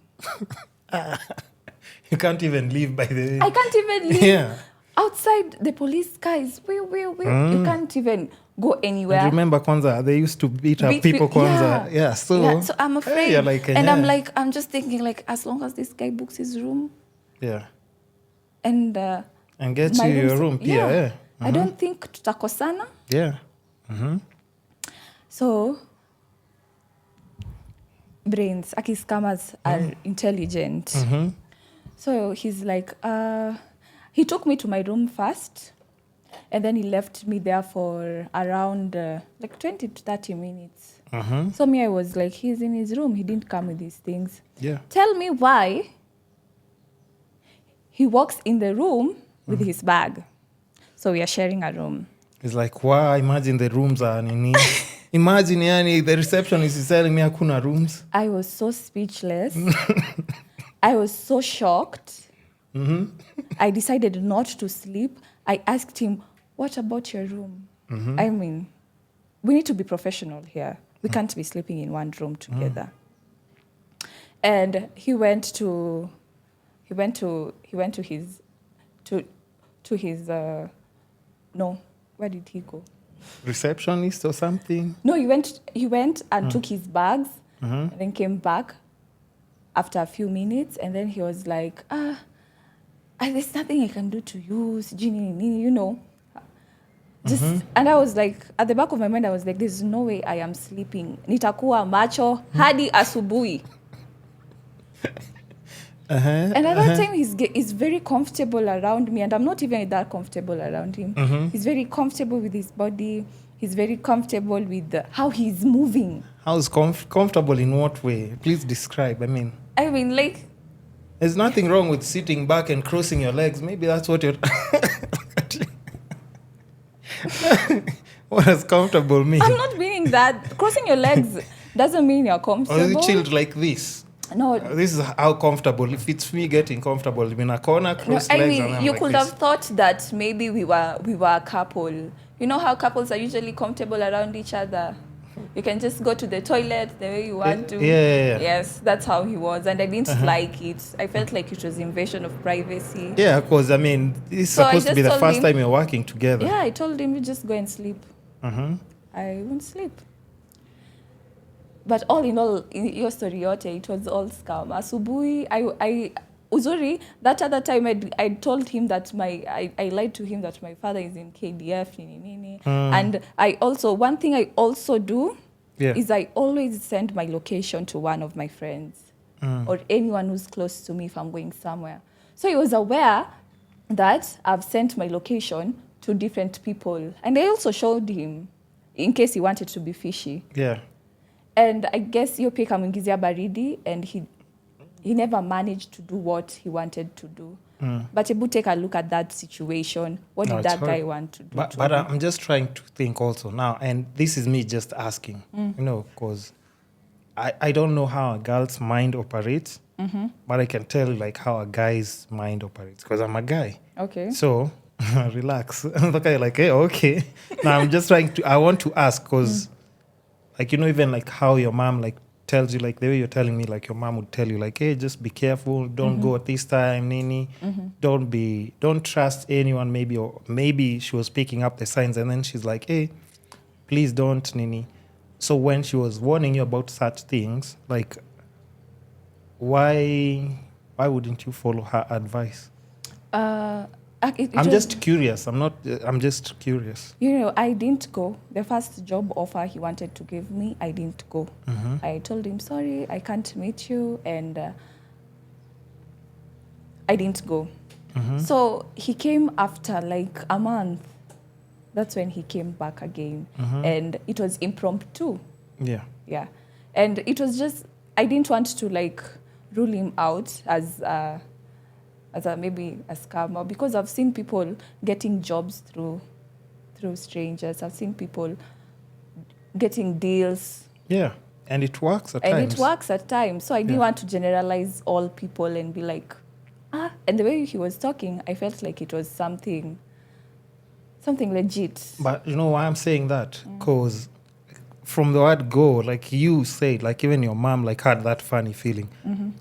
[SPEAKER 1] You can't even leave, by the way.
[SPEAKER 2] I can't even leave.
[SPEAKER 1] Yeah.
[SPEAKER 2] Outside the police cars, you can't even go anywhere.
[SPEAKER 1] And remember, Kwanzaa, they used to beat up people, Kwanzaa. Yeah, so
[SPEAKER 2] I'm afraid.
[SPEAKER 1] Hey, you're like,
[SPEAKER 2] I'm just thinking, like, as long as this guy books his room.
[SPEAKER 1] Yeah.
[SPEAKER 2] And
[SPEAKER 1] gets you your room, yeah.
[SPEAKER 2] I don't think tutakosana.
[SPEAKER 1] Yeah. Mm-hmm.
[SPEAKER 2] So, brains, Aki's scammers are intelligent.
[SPEAKER 1] Mm-hmm.
[SPEAKER 2] So he's like, he took me to my room first, and then he left me there for around like 20 to 30 minutes.
[SPEAKER 1] Mm-hmm.
[SPEAKER 2] So me, I was like, he's in his room. He didn't come with these things.
[SPEAKER 1] Yeah.
[SPEAKER 2] Tell me why he walks in the room with his bag. So we are sharing a room.
[SPEAKER 1] It's like, wow, imagine the rooms are nini. Imagine, yani, the receptionist is telling me hakuna rooms.
[SPEAKER 2] I was so speechless. I was so shocked.
[SPEAKER 1] Mm-hmm.
[SPEAKER 2] I decided not to sleep. I asked him, what about your room?
[SPEAKER 1] Mm-hmm.
[SPEAKER 2] I mean, we need to be professional here. We can't be sleeping in one room together. And he went to his no, where did he go?
[SPEAKER 1] Receptionist or something?
[SPEAKER 2] No, he went and took his bags and then came back after a few minutes, and then he was like, there's nothing I can do to you, you know. Just and I was like, at the back of my mind, I was like, there's no way I am sleeping. Nitakuwa macho hadi asubuhi. And at that time, he's very comfortable around me, and I'm not even that comfortable around him. He's very comfortable with his body. He's very comfortable with how he's moving.
[SPEAKER 1] How's comfortable in what way? Please describe. I mean,
[SPEAKER 2] like...
[SPEAKER 1] There's nothing wrong with sitting back and crossing your legs. Maybe that's what you're... What does comfortable mean?
[SPEAKER 2] I'm not meaning that. Crossing your legs doesn't mean you're comfortable.
[SPEAKER 1] Or is it chilled like this?
[SPEAKER 2] No.
[SPEAKER 1] This is how comfortable. If it's me getting comfortable, I'm in a corner, cross legs, and I'm
[SPEAKER 2] you
[SPEAKER 1] like
[SPEAKER 2] could
[SPEAKER 1] this.
[SPEAKER 2] have thought that maybe we were a couple. You know how couples are usually comfortable around each other? You can just go to the toilet the way you want to.
[SPEAKER 1] Yeah.
[SPEAKER 2] Yes, that's how he was. And I didn't like it. I felt like it was invasion of privacy.
[SPEAKER 1] Yeah, because, I mean, it's supposed to be the first time you're working together.
[SPEAKER 2] Yeah, I told him, you just go and sleep.
[SPEAKER 1] Mm-hmm.
[SPEAKER 2] I won't sleep. But all in all, in your story, it was all scam. Asubuhi, Uzuri, that other time I told him that I lied to him that my father is in KDF, and one thing I also do is I always send my location to one of my friends or anyone who's close to me if I'm going somewhere. So he was aware that I've sent my location to different people, and I also showed him in case he wanted to be fishy.
[SPEAKER 1] Yeah.
[SPEAKER 2] And I guess hiyo pia kamwingizia baridi, and he never managed to do what he wanted to do. But Ebu, take a look at that situation. What did that guy want to do?
[SPEAKER 1] But I'm just trying to think also now, and this is me just asking, because I don't know how a girl's mind operates, but I can tell like how a guy's mind operates, because I'm a guy.
[SPEAKER 2] Okay.
[SPEAKER 1] So relax. Okay, like, hey, okay. Now I'm just I want to ask, because like, even like how your mom like tells you, like the way you're telling me, like your mom would tell you like, hey, just be careful, don't go at this time, Nini. Don't trust anyone, maybe she was picking up the signs, and then she's like, hey, please don't, Nini. So when she was warning you about such things, like, why wouldn't you follow her advice? I'm just curious. I'm just curious.
[SPEAKER 2] I didn't go. The first job offer he wanted to give me, I didn't go. I told him, sorry, I can't meet you. And I didn't go. So he came after like a month. That's when he came back again. And it was impromptu.
[SPEAKER 1] Yeah.
[SPEAKER 2] Yeah. And it was just, I didn't want to like rule him out as maybe a scammer, because I've seen people getting jobs through strangers. I've seen people getting deals.
[SPEAKER 1] Yeah. And it works at
[SPEAKER 2] And
[SPEAKER 1] times.
[SPEAKER 2] it works at times. So I didn't want to generalize all people and be like, and the way he was talking, I felt like it was something legit.
[SPEAKER 1] But you know why I'm saying that? Because from the word go, like you said, like even your mom like had that funny feeling.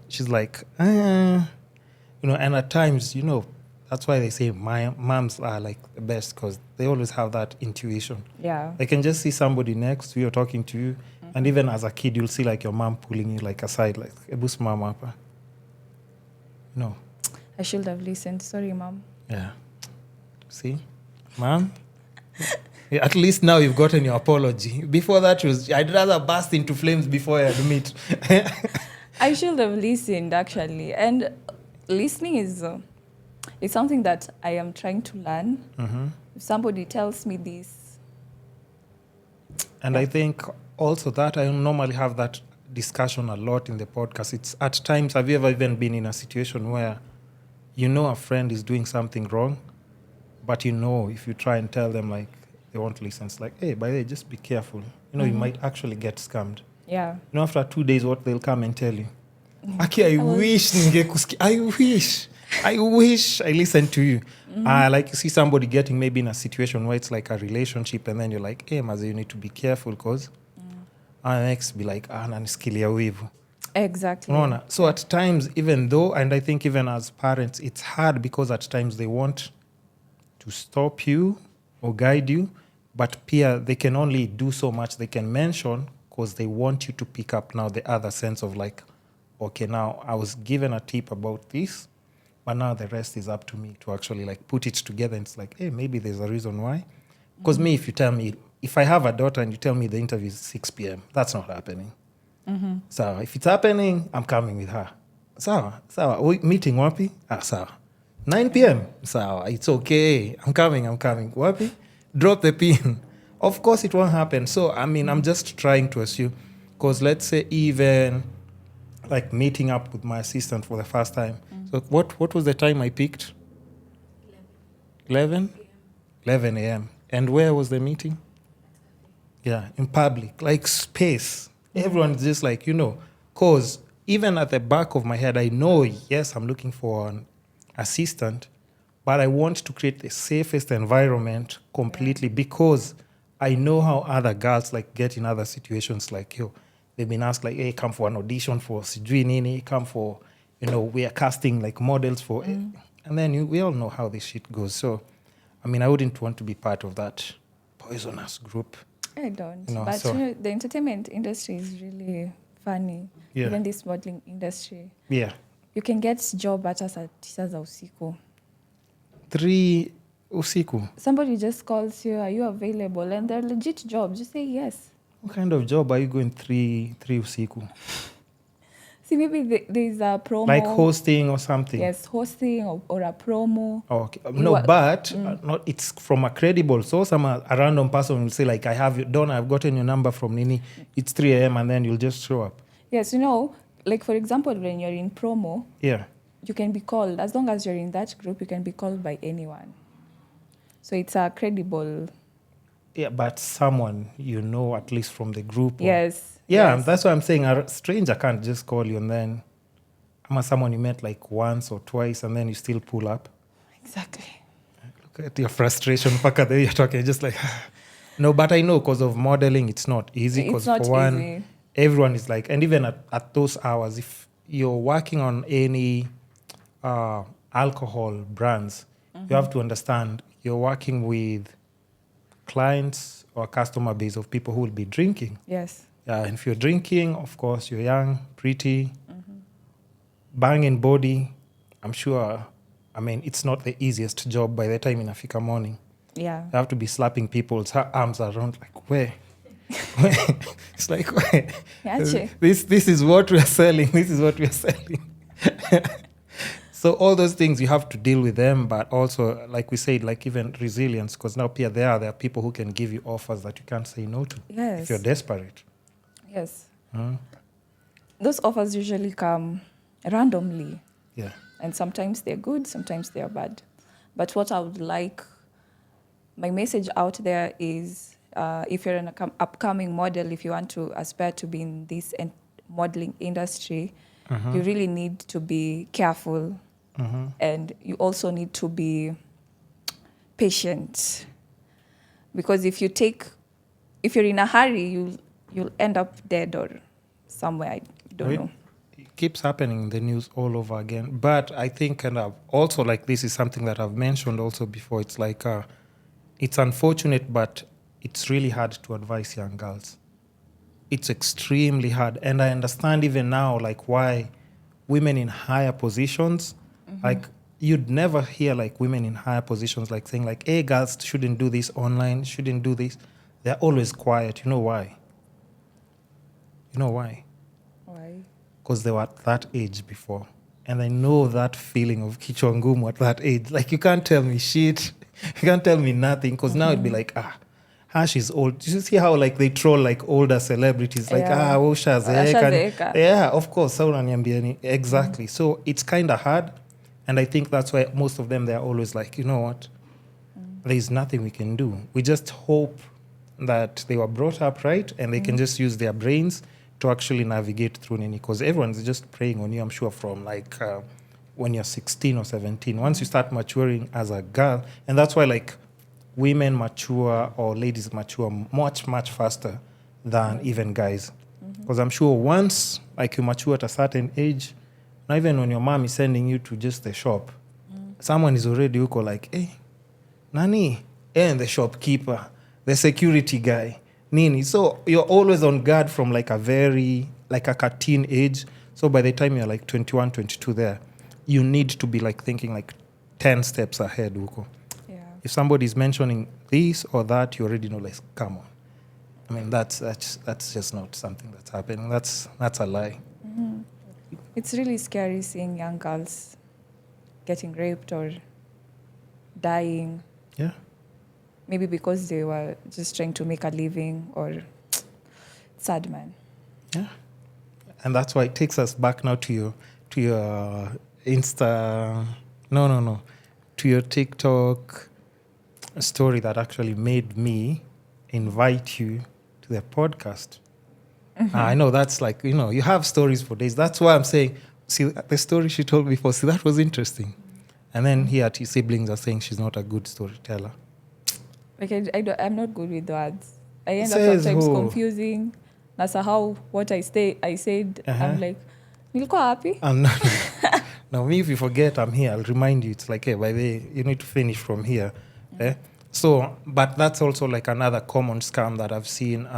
[SPEAKER 1] She's like, you know, and at times, you know, that's why they say my moms are like the best because they always have that intuition.
[SPEAKER 2] Yeah.
[SPEAKER 1] They can just see somebody next to you or talking to you. And even as a kid, you'll see like your mom pulling you like aside, like, ebus mama apa. No.
[SPEAKER 2] I should have listened. Sorry, Mom.
[SPEAKER 1] Yeah. See? Mom? Yeah, at least now you've gotten your apology. Before that, I'd rather burst into flames before I admit.
[SPEAKER 2] I should have listened, actually. And listening is it's something that I am trying to learn. If somebody tells me this.
[SPEAKER 1] And I think also that I normally have that discussion a lot in the podcast. It's at times, have you ever even been in a situation where you know a friend is doing something wrong, but you know if you try and tell them, like, they won't listen. It's like, hey, by the way, just be careful. You know, you might actually get scammed.
[SPEAKER 2] Yeah.
[SPEAKER 1] You know, after 2 days, what they'll come and tell you. Aki, I wish I listened to you. Like you see somebody getting maybe in a situation where it's like a relationship and then you're like, hey, Mazi, you need to be careful because next be like, nanisikilia wivu.
[SPEAKER 2] Exactly.
[SPEAKER 1] Unaona? So at times, even though, and I think even as parents, it's hard because at times they want to stop you or guide you, but pia they can only do so much. They can mention because they want you to pick up now the other sense of like, okay, now I was given a tip about this, but now the rest is up to me to actually like put it together. And it's like, hey, maybe there's a reason why. Because me, if you tell me, if I have a daughter and you tell me the interview is 6 p.m., that's not happening. So if it's happening, I'm coming with her. Sawa. Meeting wapi? Sawa. 9 p.m. Sawa. It's okay. I'm coming. Wapi? Drop the pin. Of course it won't happen. So, I mean, I'm just trying to assume. Because let's say even like meeting up with my assistant for the first time. So what was the time I picked? 11? 11 a.m. And where was the meeting? Yeah, in public, like space. Everyone's just like, you know, because even at the back of my head, I know, yes, I'm looking for an assistant, but I want to create the safest environment completely because I know how other girls like get in other situations like, yo, they've been asked like, hey, come for an audition for sijui nini, come for, you know, we are casting like models for, and then we all know how this shit goes. So, I mean, I wouldn't want to be part of that poisonous group.
[SPEAKER 2] I don't.
[SPEAKER 1] You know,
[SPEAKER 2] but
[SPEAKER 1] so-
[SPEAKER 2] you know, the entertainment industry is really funny.
[SPEAKER 1] Yeah.
[SPEAKER 2] Even this modeling industry.
[SPEAKER 1] Yeah.
[SPEAKER 2] You can get job hata saa 9 za usiku.
[SPEAKER 1] 3 usiku.
[SPEAKER 2] Somebody just calls you, are you available? And they're legit jobs. You say yes.
[SPEAKER 1] What kind of job are you going 3 usiku?
[SPEAKER 2] See, maybe there's a promo.
[SPEAKER 1] Like hosting or something?
[SPEAKER 2] Yes, hosting or a promo.
[SPEAKER 1] Oh, okay. No, but not, it's from a credible source. A random person will say, like, I have you, Donna, I've gotten your number from Nini. It's 3 a.m. and then you'll just show up.
[SPEAKER 2] Yes, you know, like, for example, when you're in promo,
[SPEAKER 1] Yeah.
[SPEAKER 2] you can be called. As long as you're in that group, you can be called by anyone. So it's a credible.
[SPEAKER 1] Yeah, but someone you know, at least from the group.
[SPEAKER 2] Yes.
[SPEAKER 1] Yeah,
[SPEAKER 2] yes.
[SPEAKER 1] that's why I'm saying a stranger can't just call you and then someone you met like once or twice and then you still pull up.
[SPEAKER 2] Exactly.
[SPEAKER 1] Look at your frustration. Paka there you're talking just like no, but I know because of modeling it's not easy because
[SPEAKER 2] It's not
[SPEAKER 1] for one
[SPEAKER 2] easy.
[SPEAKER 1] everyone is like, and even at those hours, if you're working on any alcohol brands, you have to understand you're working with clients or customer base of people who will be drinking.
[SPEAKER 2] Yes.
[SPEAKER 1] And if you're drinking, of course, you're young, pretty, banging body. I'm sure, I mean, it's not the easiest job by the time in Africa morning.
[SPEAKER 2] Yeah.
[SPEAKER 1] You have to be slapping people's arms around, like, where? It's like, where?
[SPEAKER 2] Yache.
[SPEAKER 1] This is what we are selling. This is what we are selling. So all those things, you have to deal with them, but also, like we said, like even resilience, because now there are people who can give you offers that you can't say no to
[SPEAKER 2] Yes.
[SPEAKER 1] if you're desperate.
[SPEAKER 2] Yes. Those offers usually come randomly.
[SPEAKER 1] Yeah.
[SPEAKER 2] And sometimes they're good, sometimes they're bad. But what I would like, my message out there is if you're an upcoming model, if you want to aspire to be in this modeling industry, you really need to be careful. And you also need to be patient. Because if you're in a hurry, you'll end up dead or somewhere, I don't know.
[SPEAKER 1] It keeps happening in the news all over again. But I think, and also like this is something that I've mentioned also before, it's like, it's unfortunate, but it's really hard to advise young girls. It's extremely hard. And I understand even now, like why women in higher positions, like you'd never hear like women in higher positions like saying like, hey, girls shouldn't do this online, shouldn't do this. They're always quiet. You know why?
[SPEAKER 2] Why?
[SPEAKER 1] Because they were at that age before. And I know that feeling of kichwa ngumu at that age. Like you can't tell me shit. You can't tell me nothing. Because now it'd be like, she's old. You see how like they troll like older celebrities. Like,
[SPEAKER 2] Ushazeeka.
[SPEAKER 1] Yeah, of course. Exactly. So it's kind of hard. And I think that's why most of them, they're always like, you know what? There's nothing we can do. We just hope that they were brought up right and they can just use their brains to actually navigate through Nini. Because everyone's just preying on you, I'm sure, from like when you're 16 or 17. Once you start maturing as a girl, and that's why like women mature or ladies mature much, much faster than even guys. Because I'm sure once like you mature at a certain age, not even when your mom is sending you to just the shop, someone is already like, hey, Nani, and the shopkeeper, the security guy, Nini. So you're always on guard from like a teen age. So by the time you're like 21, 22 there, you need to be like thinking like 10 steps ahead, Uko.
[SPEAKER 2] Yeah.
[SPEAKER 1] If somebody's mentioning this or that, you already know, like, come on. I mean, that's just not something that's happening. That's a lie.
[SPEAKER 2] It's really scary seeing young girls getting raped or dying.
[SPEAKER 1] Yeah.
[SPEAKER 2] Maybe because they were just trying to make a living or sad, man.
[SPEAKER 1] Yeah. And that's why it takes us back now to your Insta, to your TikTok story that actually made me invite you to the podcast. I know that's like, you have stories for days. That's why I'm saying, see, the story she told me before, see, that was interesting. And then here at his siblings are saying she's not a good storyteller.
[SPEAKER 2] Like I'm not good with words. I end up sometimes confusing. Nasahau what I said. I'm like, nilikuwa happy?
[SPEAKER 1] No, me, if you forget I'm here, I'll remind you. It's like, hey, by the way, you need to finish from here. So, but that's also like another common scam that I've seen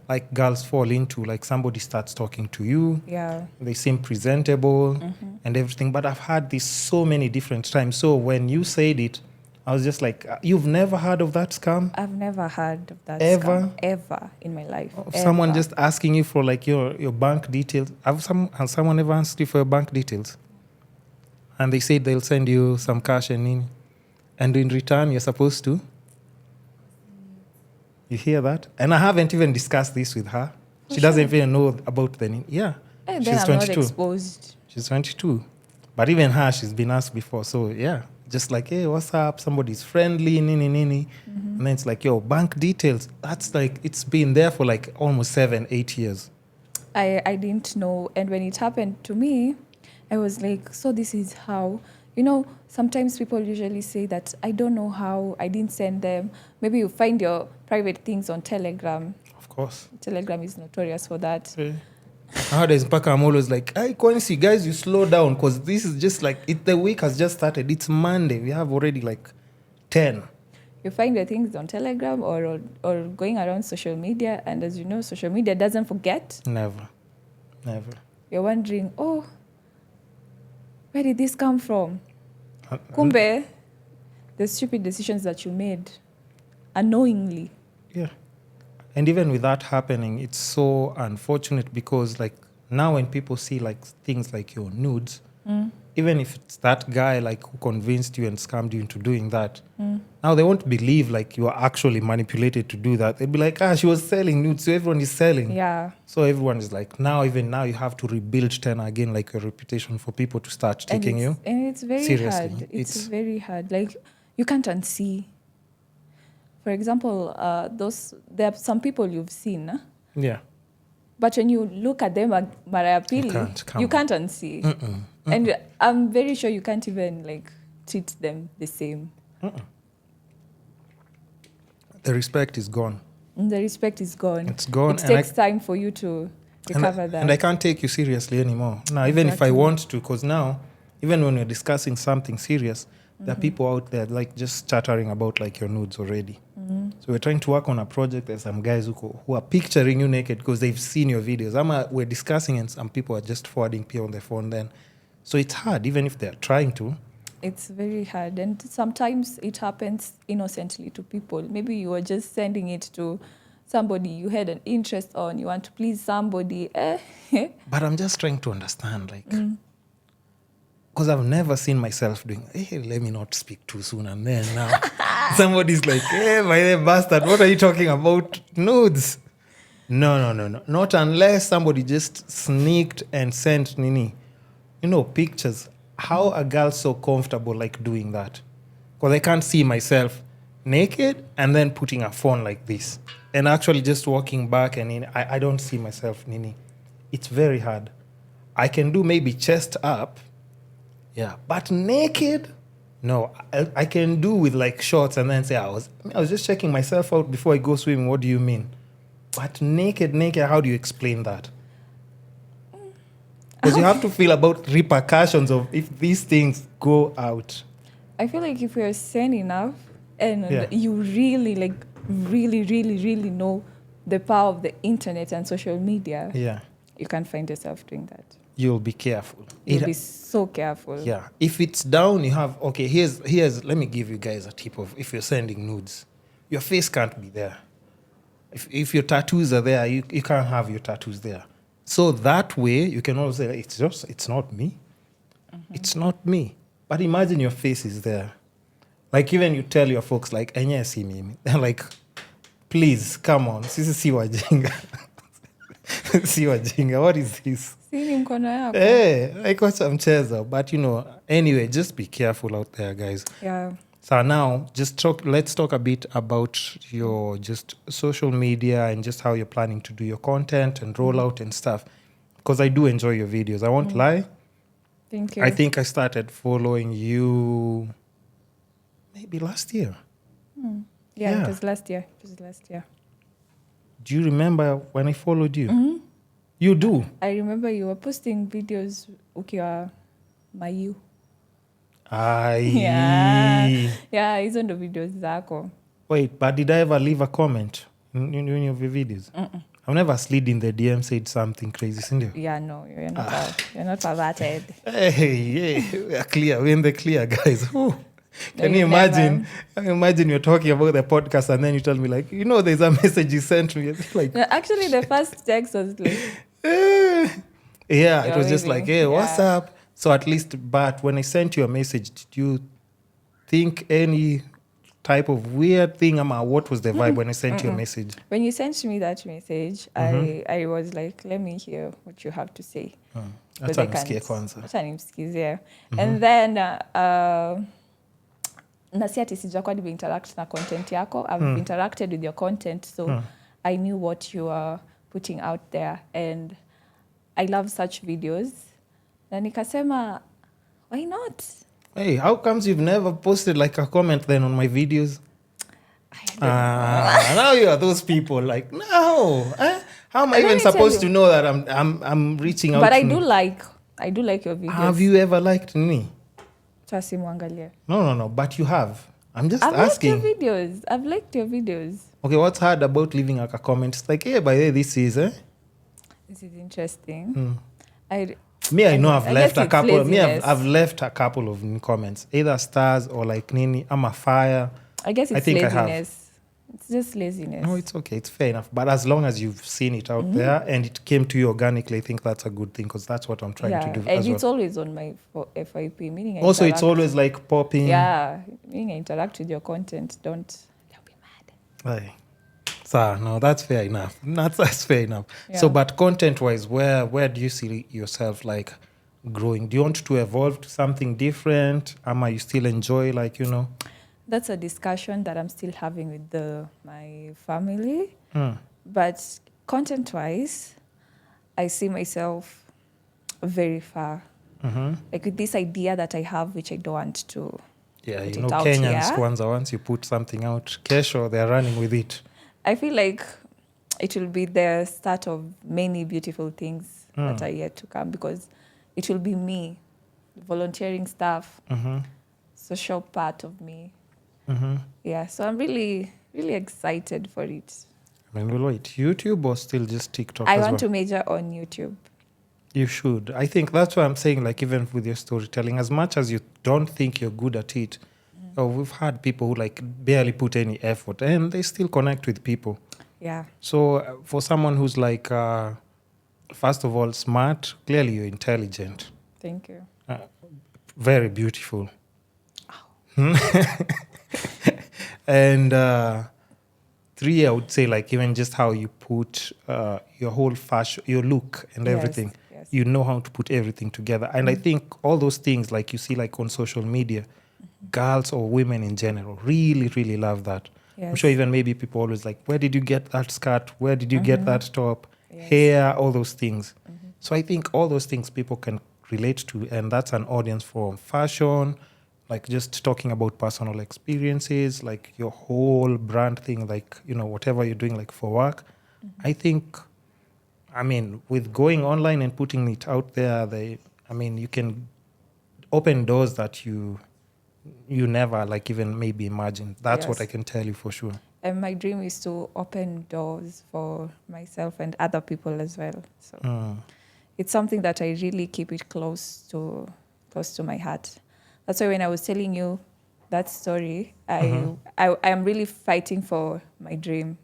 [SPEAKER 1] like girls fall into. Like somebody starts talking to you.
[SPEAKER 2] Yeah.
[SPEAKER 1] They seem presentable and everything. But I've had this so many different times. So when you said it, I was just like, you've never heard of that scam?
[SPEAKER 2] I've never heard of that
[SPEAKER 1] scam.
[SPEAKER 2] Ever in my life.
[SPEAKER 1] Someone just asking you for like your bank details. Has someone ever asked you for your bank details? And they said they'll send you some cash and in return, you're supposed to? You hear that? And I haven't even discussed this with her. She doesn't even know about the name. Yeah.
[SPEAKER 2] And
[SPEAKER 1] she's
[SPEAKER 2] then
[SPEAKER 1] 22.
[SPEAKER 2] I'm not exposed.
[SPEAKER 1] She's 22. But even her, she's been asked before. So, yeah. Just like, hey, what's up? Somebody's friendly, nini. And then it's like, yo, bank details. That's like, it's been there for like almost 7-8 years.
[SPEAKER 2] I didn't know. And when it happened to me, I was like, so this is how. Sometimes people usually say that I don't know how, I didn't send them. Maybe you find your private things on Telegram.
[SPEAKER 1] Of course.
[SPEAKER 2] Telegram is notorious for that.
[SPEAKER 1] Yeah. Nowadays, I'm always like, hey, Quincy, guys, you slow down because this is just like, the week has just started. It's Monday. We have already like 10.
[SPEAKER 2] You find the things on Telegram or going around social media. And as you know, social media doesn't forget.
[SPEAKER 1] Never.
[SPEAKER 2] You're wondering, oh, where did this come from? Kumbe, the stupid decisions that you made unknowingly.
[SPEAKER 1] Yeah. And even with that happening, it's so unfortunate because like now when people see like things like your nudes, even if it's that guy like who convinced you and scammed you into doing that, now they won't believe like you are actually manipulated to do that. They'll be like, she was selling nudes, so everyone is selling.
[SPEAKER 2] Yeah.
[SPEAKER 1] So everyone is like, even now you have to rebuild 10 again, like your reputation for people to start taking you.
[SPEAKER 2] And it's very
[SPEAKER 1] seriously.
[SPEAKER 2] hard. It's very hard. Like, you can't unsee. for example, there are some people you've seen,
[SPEAKER 1] Yeah.
[SPEAKER 2] but when you look at them mara ya pili, you can't unsee. And I'm very sure you can't even like treat them the same.
[SPEAKER 1] The respect is gone.
[SPEAKER 2] The respect is gone.
[SPEAKER 1] It's gone.
[SPEAKER 2] It takes time for you to recover that.
[SPEAKER 1] And I can't take you seriously anymore. Now, even if I want to, because now, even when we're discussing something serious, there are people out there like just chattering about like your nudes already. So we're trying to work on a project. There's some guys who are picturing you naked because they've seen your videos. We're discussing and some people are just forwarding people on their phone then. So it's hard, even if they're trying to.
[SPEAKER 2] It's very hard. And sometimes it happens innocently to people. Maybe you were just sending it to somebody you had an interest on. You want to please somebody.
[SPEAKER 1] But I'm just trying to understand, like, because I've never seen myself doing, hey, let me not speak too soon. And then now somebody's like, hey, my name bastard, what are you talking about? Nudes. No. Not unless somebody just sneaked and sent Nini, pictures. How a girl so comfortable like doing that? Because I can't see myself naked and then putting a phone like this. And actually just walking back and I don't see myself, Nini. It's very hard. I can do maybe chest up. Yeah. But naked? No. I can do with like shorts and then say, I was just checking myself out before I go swimming. What do you mean? But naked, how do you explain that? Because you have to feel about repercussions of if these things go out.
[SPEAKER 2] I feel like if you're sane enough and you really really know the power of the internet and social media, you can find yourself doing that.
[SPEAKER 1] You'll be careful.
[SPEAKER 2] You'll be so careful.
[SPEAKER 1] Yeah. If it's down, you have, okay, here's let me give you guys a tip of if you're sending nudes, your face can't be there. If your tattoos are there, you can't have your tattoos there. So that way, you can always say, it's not me. It's not me. But imagine your face is there. Like even you tell your folks, like, enye see me. They're like, please, come on. Sisi si wajinga. Si wajinga. What is this?
[SPEAKER 2] Sini mkono yako.
[SPEAKER 1] Like wacha mchezo. But anyway, just be careful out there, guys.
[SPEAKER 2] Yeah.
[SPEAKER 1] So now, let's talk a bit about your just social media and just how you're planning to do your content and roll out and stuff. Because I do enjoy your videos. I won't lie.
[SPEAKER 2] Thank you.
[SPEAKER 1] I think I started following you maybe last year.
[SPEAKER 2] Yeah, it was last year.
[SPEAKER 1] Do you remember when I followed you? You do?
[SPEAKER 2] I remember you were posting videos ukiwa Mayu. Yeah, hizo ndo videos zako.
[SPEAKER 1] Wait, but did I ever leave a comment in any of your videos? I've never slid in the DM, said something crazy, isn't
[SPEAKER 2] Yeah, no, you're not perverted.
[SPEAKER 1] Hey, we're clear. We're in the clear, guys. Can you imagine? Imagine you're talking about the podcast and then you tell me like, there's a message you sent me. Like,
[SPEAKER 2] no, actually, the first text was like,
[SPEAKER 1] it was just like, hey, what's up? So at least, but when I sent you a message, did you think any type of weird thing? What was the vibe when I sent you a message?
[SPEAKER 2] When you sent me that message, I was like, let me hear what you have to say.
[SPEAKER 1] Acha nimsikie kwanza.
[SPEAKER 2] Acha nimsikizie. And then, nasi ati sijakuwa interact na content yako. I've interacted with your content, so I knew what you are putting out there. And I love such videos. Na nikasema, why not? Hey,
[SPEAKER 1] how comes you've never posted like a comment then on my videos? Now you are those people like, no. How am I even supposed to know that I'm reaching out?
[SPEAKER 2] But I do like your videos.
[SPEAKER 1] Have you ever liked me? No. But you have. I'm just asking.
[SPEAKER 2] I've liked your videos.
[SPEAKER 1] Okay, what's hard about leaving like a comment? It's like, hey, by the way, this is
[SPEAKER 2] interesting.
[SPEAKER 1] I know I've left a couple. I've left a couple of comments, either stars or like Nini. I'm a fire.
[SPEAKER 2] I guess it's laziness. It's just laziness.
[SPEAKER 1] No, it's okay. It's fair enough. But as long as you've seen it out there and it came to you organically, I think that's a good thing because that's what I'm trying to do.
[SPEAKER 2] And it's always on my FYP. Meaning
[SPEAKER 1] also, it's always like popping.
[SPEAKER 2] Yeah, meaning I interact with your content. Don't be mad.
[SPEAKER 1] Aye. So, no, that's fair enough. That's fair enough. Yeah. So, but content-wise, where do you see yourself like growing? Do you want to evolve to something different? You still enjoy
[SPEAKER 2] that's a discussion that I'm still having with my family.
[SPEAKER 1] Mm.
[SPEAKER 2] But content-wise, I see myself very far.
[SPEAKER 1] Mm-hmm.
[SPEAKER 2] Like with this idea that I have, which I don't want to
[SPEAKER 1] Yeah,
[SPEAKER 2] put
[SPEAKER 1] you know,
[SPEAKER 2] it out
[SPEAKER 1] Kenyans,
[SPEAKER 2] here.
[SPEAKER 1] Kwanzaa, once you put something out, kesho, they're running with it.
[SPEAKER 2] I feel like it will be the start of many beautiful things that are yet to come, because it will be me, volunteering stuff,
[SPEAKER 1] Mm-hmm.
[SPEAKER 2] social part of me.
[SPEAKER 1] Mm-hmm.
[SPEAKER 2] Yeah, so I'm really, really excited for it.
[SPEAKER 1] I mean, well, wait, YouTube or still just TikTok
[SPEAKER 2] I
[SPEAKER 1] as
[SPEAKER 2] want
[SPEAKER 1] well?
[SPEAKER 2] to major on YouTube.
[SPEAKER 1] You should. I think that's why I'm saying, like, even with your storytelling, as much as you don't think you're good at it, we've had people who, like, barely put any effort and they still connect with people.
[SPEAKER 2] Yeah.
[SPEAKER 1] So for someone who's, like, first of all, smart, clearly you're intelligent,
[SPEAKER 2] Thank you.
[SPEAKER 1] very beautiful. And three, I would say, like, even just how you put your whole fashion, your look and
[SPEAKER 2] Yes,
[SPEAKER 1] everything.
[SPEAKER 2] yes.
[SPEAKER 1] You know how to put everything together. And I think all those things, like you see, like on social media, girls or women in general really, really love that. I'm
[SPEAKER 2] Yes.
[SPEAKER 1] sure even maybe people always like, where did you get that skirt? Where did you get that top?
[SPEAKER 2] Yes.
[SPEAKER 1] Hair, all those things. So I think all those things people can relate to, and that's an audience for fashion, like just talking about personal experiences, like your whole brand thing, like, you know, whatever you're doing, like for work. I think, I mean, with going online and putting it out there, you can open doors that you never, like, even maybe imagined. That's what
[SPEAKER 2] Yes.
[SPEAKER 1] I can tell you for sure.
[SPEAKER 2] And my dream is to open doors for myself and other people as well. So it's something that I really keep it close to my heart. That's why when I was telling you that story, I am really fighting for my dream.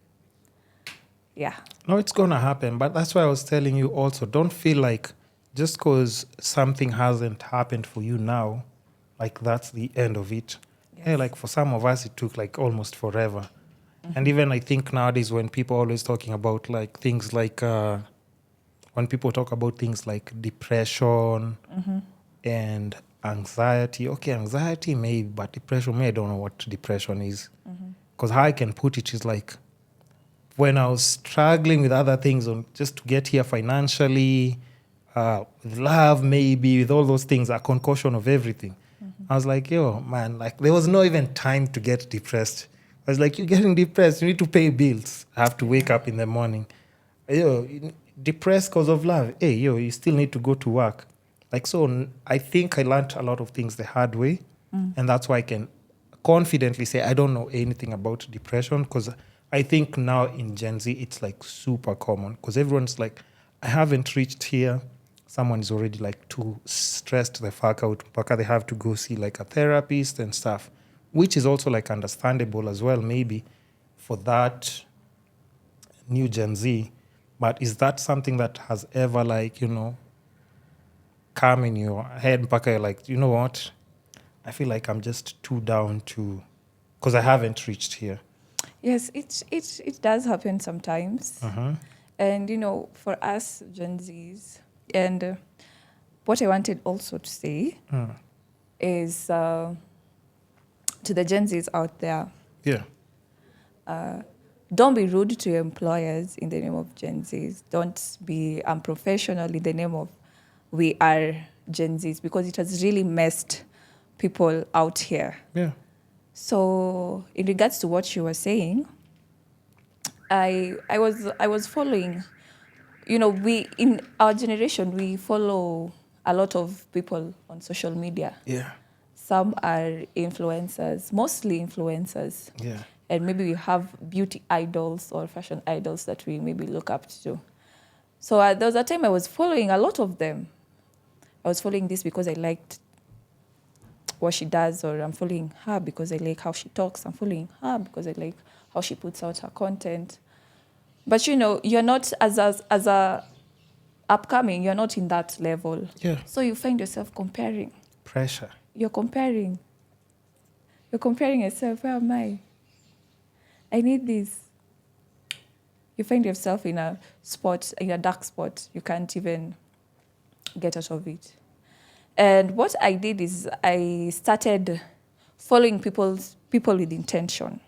[SPEAKER 2] Yeah.
[SPEAKER 1] No, it's gonna happen, but that's why I was telling you also, don't feel like just because something hasn't happened for you now, like that's the end of it.
[SPEAKER 2] Yes.
[SPEAKER 1] Yeah, like for some of us it took like almost forever. And even I think nowadays when people are always talking about like things like when people talk about things like depression and anxiety, okay, anxiety maybe, but depression, maybe I don't know what depression is. Because how I can put it is like, when I was struggling with other things on just to get here financially, with love, maybe with all those things, a concoction of everything. I was like, yo, man, like there was no even time to get depressed. I was like, you're getting depressed. You need to pay bills. I have to wake up in the morning. Yo, depressed because of love. Hey, yo, you still need to go to work. Like, so I think I learned a lot of things the hard way. And that's why I can confidently say I don't know anything about depression, because I think now in Gen Z, it's like super common because everyone's like, I haven't reached here. Someone is already like too stressed the fuck out. They have to go see like a therapist and stuff, which is also like understandable as well, maybe for that new Gen Z. But is that something that has ever like, you know, come in your head? Mpaka you're like, you know what? I feel like I'm just too down to, because I haven't reached here.
[SPEAKER 2] Yes, it does happen sometimes. And, you know, for us Gen Zs, and what I wanted also to say is to the Gen Zs out there,
[SPEAKER 1] Yeah.
[SPEAKER 2] don't be rude to your employers in the name of Gen Zs. Don't be unprofessional in the name of we are Gen Zs, because it has really messed people out here.
[SPEAKER 1] Yeah.
[SPEAKER 2] So in regards to what you were saying, I was following, you know, we in our generation we follow a lot of people on social media.
[SPEAKER 1] Yeah.
[SPEAKER 2] Some are influencers, mostly influencers.
[SPEAKER 1] Yeah.
[SPEAKER 2] And maybe we have beauty idols or fashion idols that we maybe look up to. So there was a time I was following a lot of them. I was following this because I liked what she does, or I'm following her because I like how she talks. I'm following her because I like how she puts out her content. But, you know, you're not, as a upcoming, you're not in that level.
[SPEAKER 1] Yeah.
[SPEAKER 2] So you find yourself comparing.
[SPEAKER 1] Pressure.
[SPEAKER 2] You're comparing yourself. Where am I? I need this. You find yourself in a dark spot. You can't even get out of it. And what I did is I started following people's people with intention.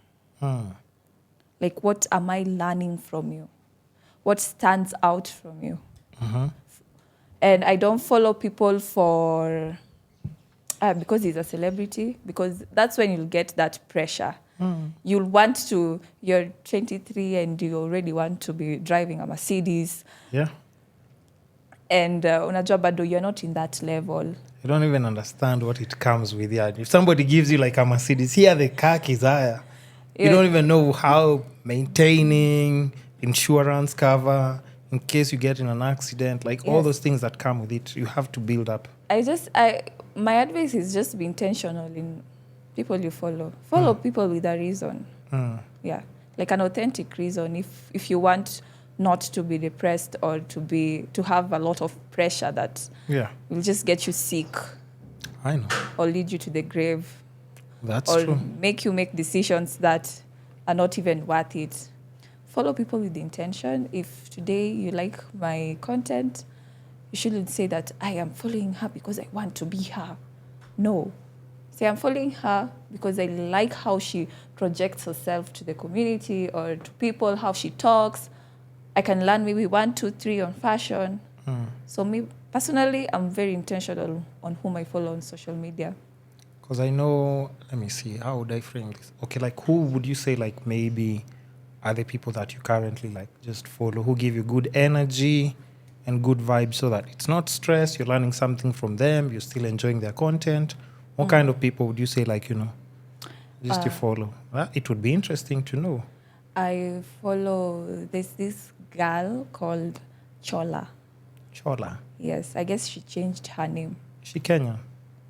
[SPEAKER 2] Like, what am I learning from you? What stands out from you? And I don't follow people for because he's a celebrity, because that's when you'll get that pressure. You'll want to, you're 23 and you already want to be driving a Mercedes.
[SPEAKER 1] Yeah.
[SPEAKER 2] And unajua bado, you're not in that level.
[SPEAKER 1] You don't even understand what it comes with. Yeah. If somebody gives you like a Mercedes, here the car is higher. You don't even know how maintaining, insurance cover, in case you get in an accident, like all those things that come with it, you have to build up.
[SPEAKER 2] My advice is just be intentional in people you follow. Follow people with a reason. Yeah, like an authentic reason. If you want not to be depressed or to have a lot of pressure that will just get you sick.
[SPEAKER 1] I know.
[SPEAKER 2] Or lead you to the grave.
[SPEAKER 1] That's
[SPEAKER 2] or
[SPEAKER 1] true.
[SPEAKER 2] Make you make decisions that are not even worth it. Follow people with intention. If today you like my content, you shouldn't say that I am following her because I want to be her. No. Say I'm following her because I like how she projects herself to the community or to people, how she talks. I can learn maybe 1, 2, 3 on fashion. So me personally, I'm very intentional on whom I follow on social media.
[SPEAKER 1] Because I know, let me see, how would I frame this? Okay, like who would you say like maybe are the people that you currently like just follow, who give you good energy and good vibes so that it's not stress, you're learning something from them, you're still enjoying their content? What kind of people would you say like, just to follow? It would be interesting to know.
[SPEAKER 2] I follow, there's this girl called Chola.
[SPEAKER 1] Chola?
[SPEAKER 2] Yes, I guess she changed her name.
[SPEAKER 1] Is she Kenyan?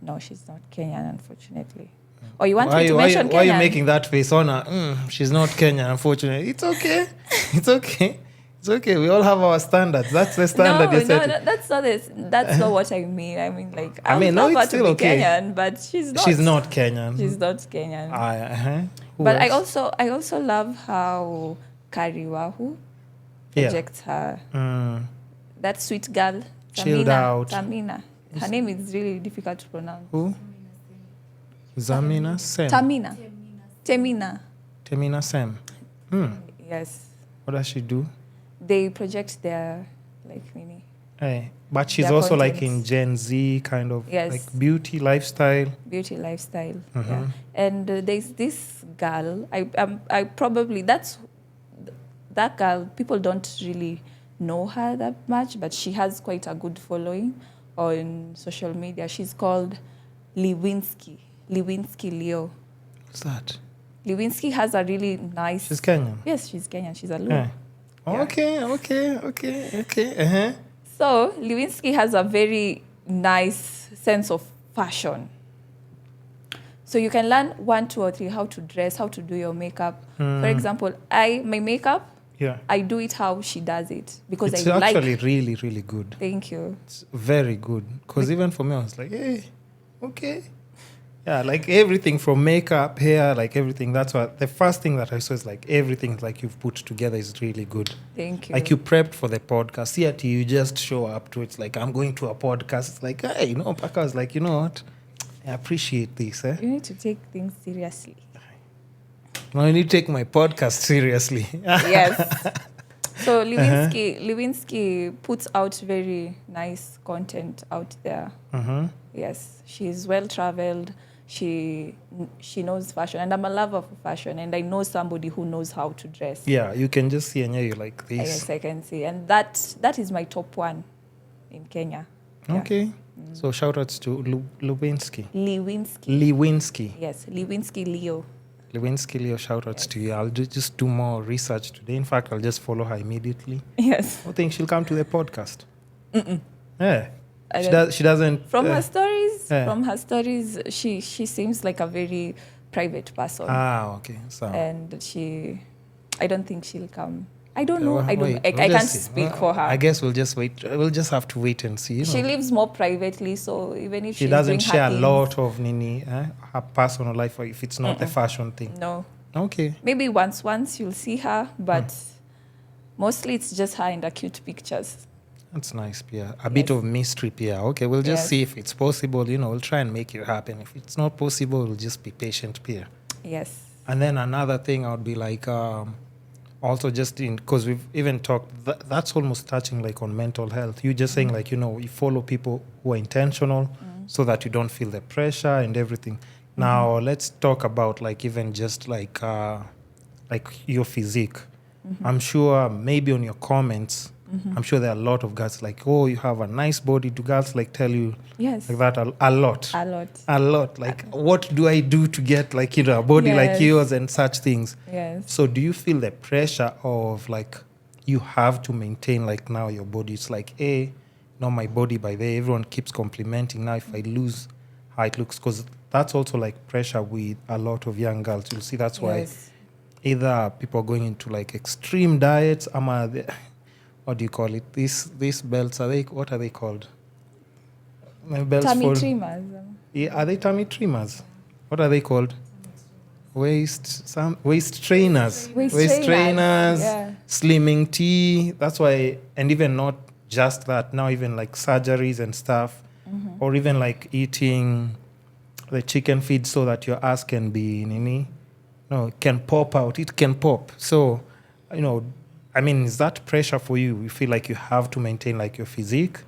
[SPEAKER 2] No, she's not Kenyan, unfortunately. Or you want me to
[SPEAKER 1] why
[SPEAKER 2] mention Kenyan?
[SPEAKER 1] Why are you making that face on her? She's not Kenyan, unfortunately. It's okay. It's okay. It's okay. We all have our standards. That's the standard you set.
[SPEAKER 2] No, that's not this. That's not what I mean. I mean, like,
[SPEAKER 1] it's still okay.
[SPEAKER 2] Kenyan, but she's not.
[SPEAKER 1] She's not Kenyan.
[SPEAKER 2] She's not Kenyan.
[SPEAKER 1] But
[SPEAKER 2] else? I also love how Kariwahu projects her. That sweet girl,
[SPEAKER 1] chilled out.
[SPEAKER 2] Tamina. Her name is really difficult to pronounce.
[SPEAKER 1] Who? Zamina Sem. Temina Sem.
[SPEAKER 2] Yes.
[SPEAKER 1] What does she do?
[SPEAKER 2] They project their mini.
[SPEAKER 1] Hey, but she's also
[SPEAKER 2] contents.
[SPEAKER 1] like in Gen Z kind of like beauty lifestyle.
[SPEAKER 2] Yeah. And there's this girl. I probably that girl. People don't really know her that much, but she has quite a good following on social media. She's called Lewinsky Leo.
[SPEAKER 1] What's that?
[SPEAKER 2] Lewinsky has a really nice...
[SPEAKER 1] She's Kenyan?
[SPEAKER 2] Yes, she's Kenyan. She's a Luo.
[SPEAKER 1] Okay.
[SPEAKER 2] So, Lewinsky has a very nice sense of fashion. So you can learn 1, 2, or 3 how to dress, how to do your makeup. For example, my makeup, I do it how she does it. Because
[SPEAKER 1] it's
[SPEAKER 2] I
[SPEAKER 1] actually really, really good.
[SPEAKER 2] Thank you.
[SPEAKER 1] It's very good. Because even for me, I was like, hey, okay. Yeah, like everything from makeup, hair, like everything. That's what the first thing that I saw is like everything like you've put together is really good.
[SPEAKER 2] Thank you.
[SPEAKER 1] Like you prepped for the podcast. See, you just show up to it. It's like, I'm going to a podcast. It's like, hey, Paka was like, you know what? I appreciate this.
[SPEAKER 2] You need to take things seriously.
[SPEAKER 1] No, I need to take my podcast seriously.
[SPEAKER 2] Yes. So Lewinsky puts out very nice content out there. Yes, she's well-traveled. She knows fashion, and I'm a lover for fashion, and I know somebody who knows how to dress.
[SPEAKER 1] Yeah, you can just see and you like this.
[SPEAKER 2] Yes, I can see. And that is my top one in Kenya.
[SPEAKER 1] Okay.
[SPEAKER 2] Yeah.
[SPEAKER 1] So shout-outs to Lewinsky.
[SPEAKER 2] Lewinsky. Yes, Lewinsky Leo.
[SPEAKER 1] Lewinsky Leo, shout-outs to you. I'll just do more research today. In fact, I'll just follow her immediately.
[SPEAKER 2] Yes.
[SPEAKER 1] I think she'll come to the podcast. Yeah. She doesn't...
[SPEAKER 2] From her stories, she seems like a very private person.
[SPEAKER 1] Okay. So.
[SPEAKER 2] And I don't think she'll come. I don't know. I can't speak for her.
[SPEAKER 1] I guess we'll just wait. We'll just have to wait and see.
[SPEAKER 2] She lives more privately, so even if
[SPEAKER 1] she doesn't share a lot of her personal life, or if it's not the fashion thing.
[SPEAKER 2] No.
[SPEAKER 1] Okay.
[SPEAKER 2] Maybe once you'll see her, but mostly it's just her in the cute pictures.
[SPEAKER 1] That's nice, Pia. A bit of mystery, Pia. Okay, we'll just see if it's possible. We'll try and make it happen. If it's not possible, we'll just be patient, Pia.
[SPEAKER 2] Yes.
[SPEAKER 1] And then another thing I would be like, also just in, because we've even talked, that's almost touching like on mental health. You just saying like, you follow people who are intentional so that you don't feel the pressure and everything. Now, let's talk about like even just like your physique. I'm sure maybe on your comments, I'm sure there are a lot of girls like, oh, you have a nice body. Do girls like tell you
[SPEAKER 2] Yes.
[SPEAKER 1] like that a lot?
[SPEAKER 2] A lot.
[SPEAKER 1] Like, what do I do to get like, a body like yours and such things?
[SPEAKER 2] Yes.
[SPEAKER 1] So do you feel the pressure of like, you have to maintain like now your body? It's like, my body by there, everyone keeps complimenting. Now if I lose how it looks, because that's also like pressure with a lot of young girls. You'll see that's why either people are going into like extreme diets, what do you call it? These belts, what are they called? Belts
[SPEAKER 2] tummy trimmers.
[SPEAKER 1] Yeah, are they tummy trimmers? What are they called? Waist trainers. Waist trainers,
[SPEAKER 2] yeah.
[SPEAKER 1] Slimming tea. That's why, and even not just that, now even like surgeries and stuff, or even like eating the chicken feed so that your ass can be can pop out. It can pop. So, is that pressure for you? You feel like you have to maintain like your physique?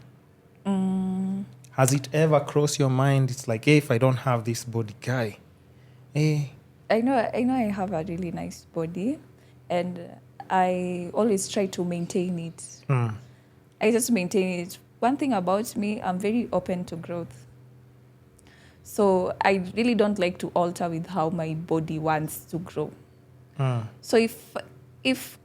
[SPEAKER 1] Has it ever crossed your mind? It's like, hey, if I don't have this body, guy, hey.
[SPEAKER 2] I know I have a really nice body, and I always try to maintain it. I just maintain it. One thing about me, I'm very open to growth. So I really don't like to alter with how my body wants to grow. So if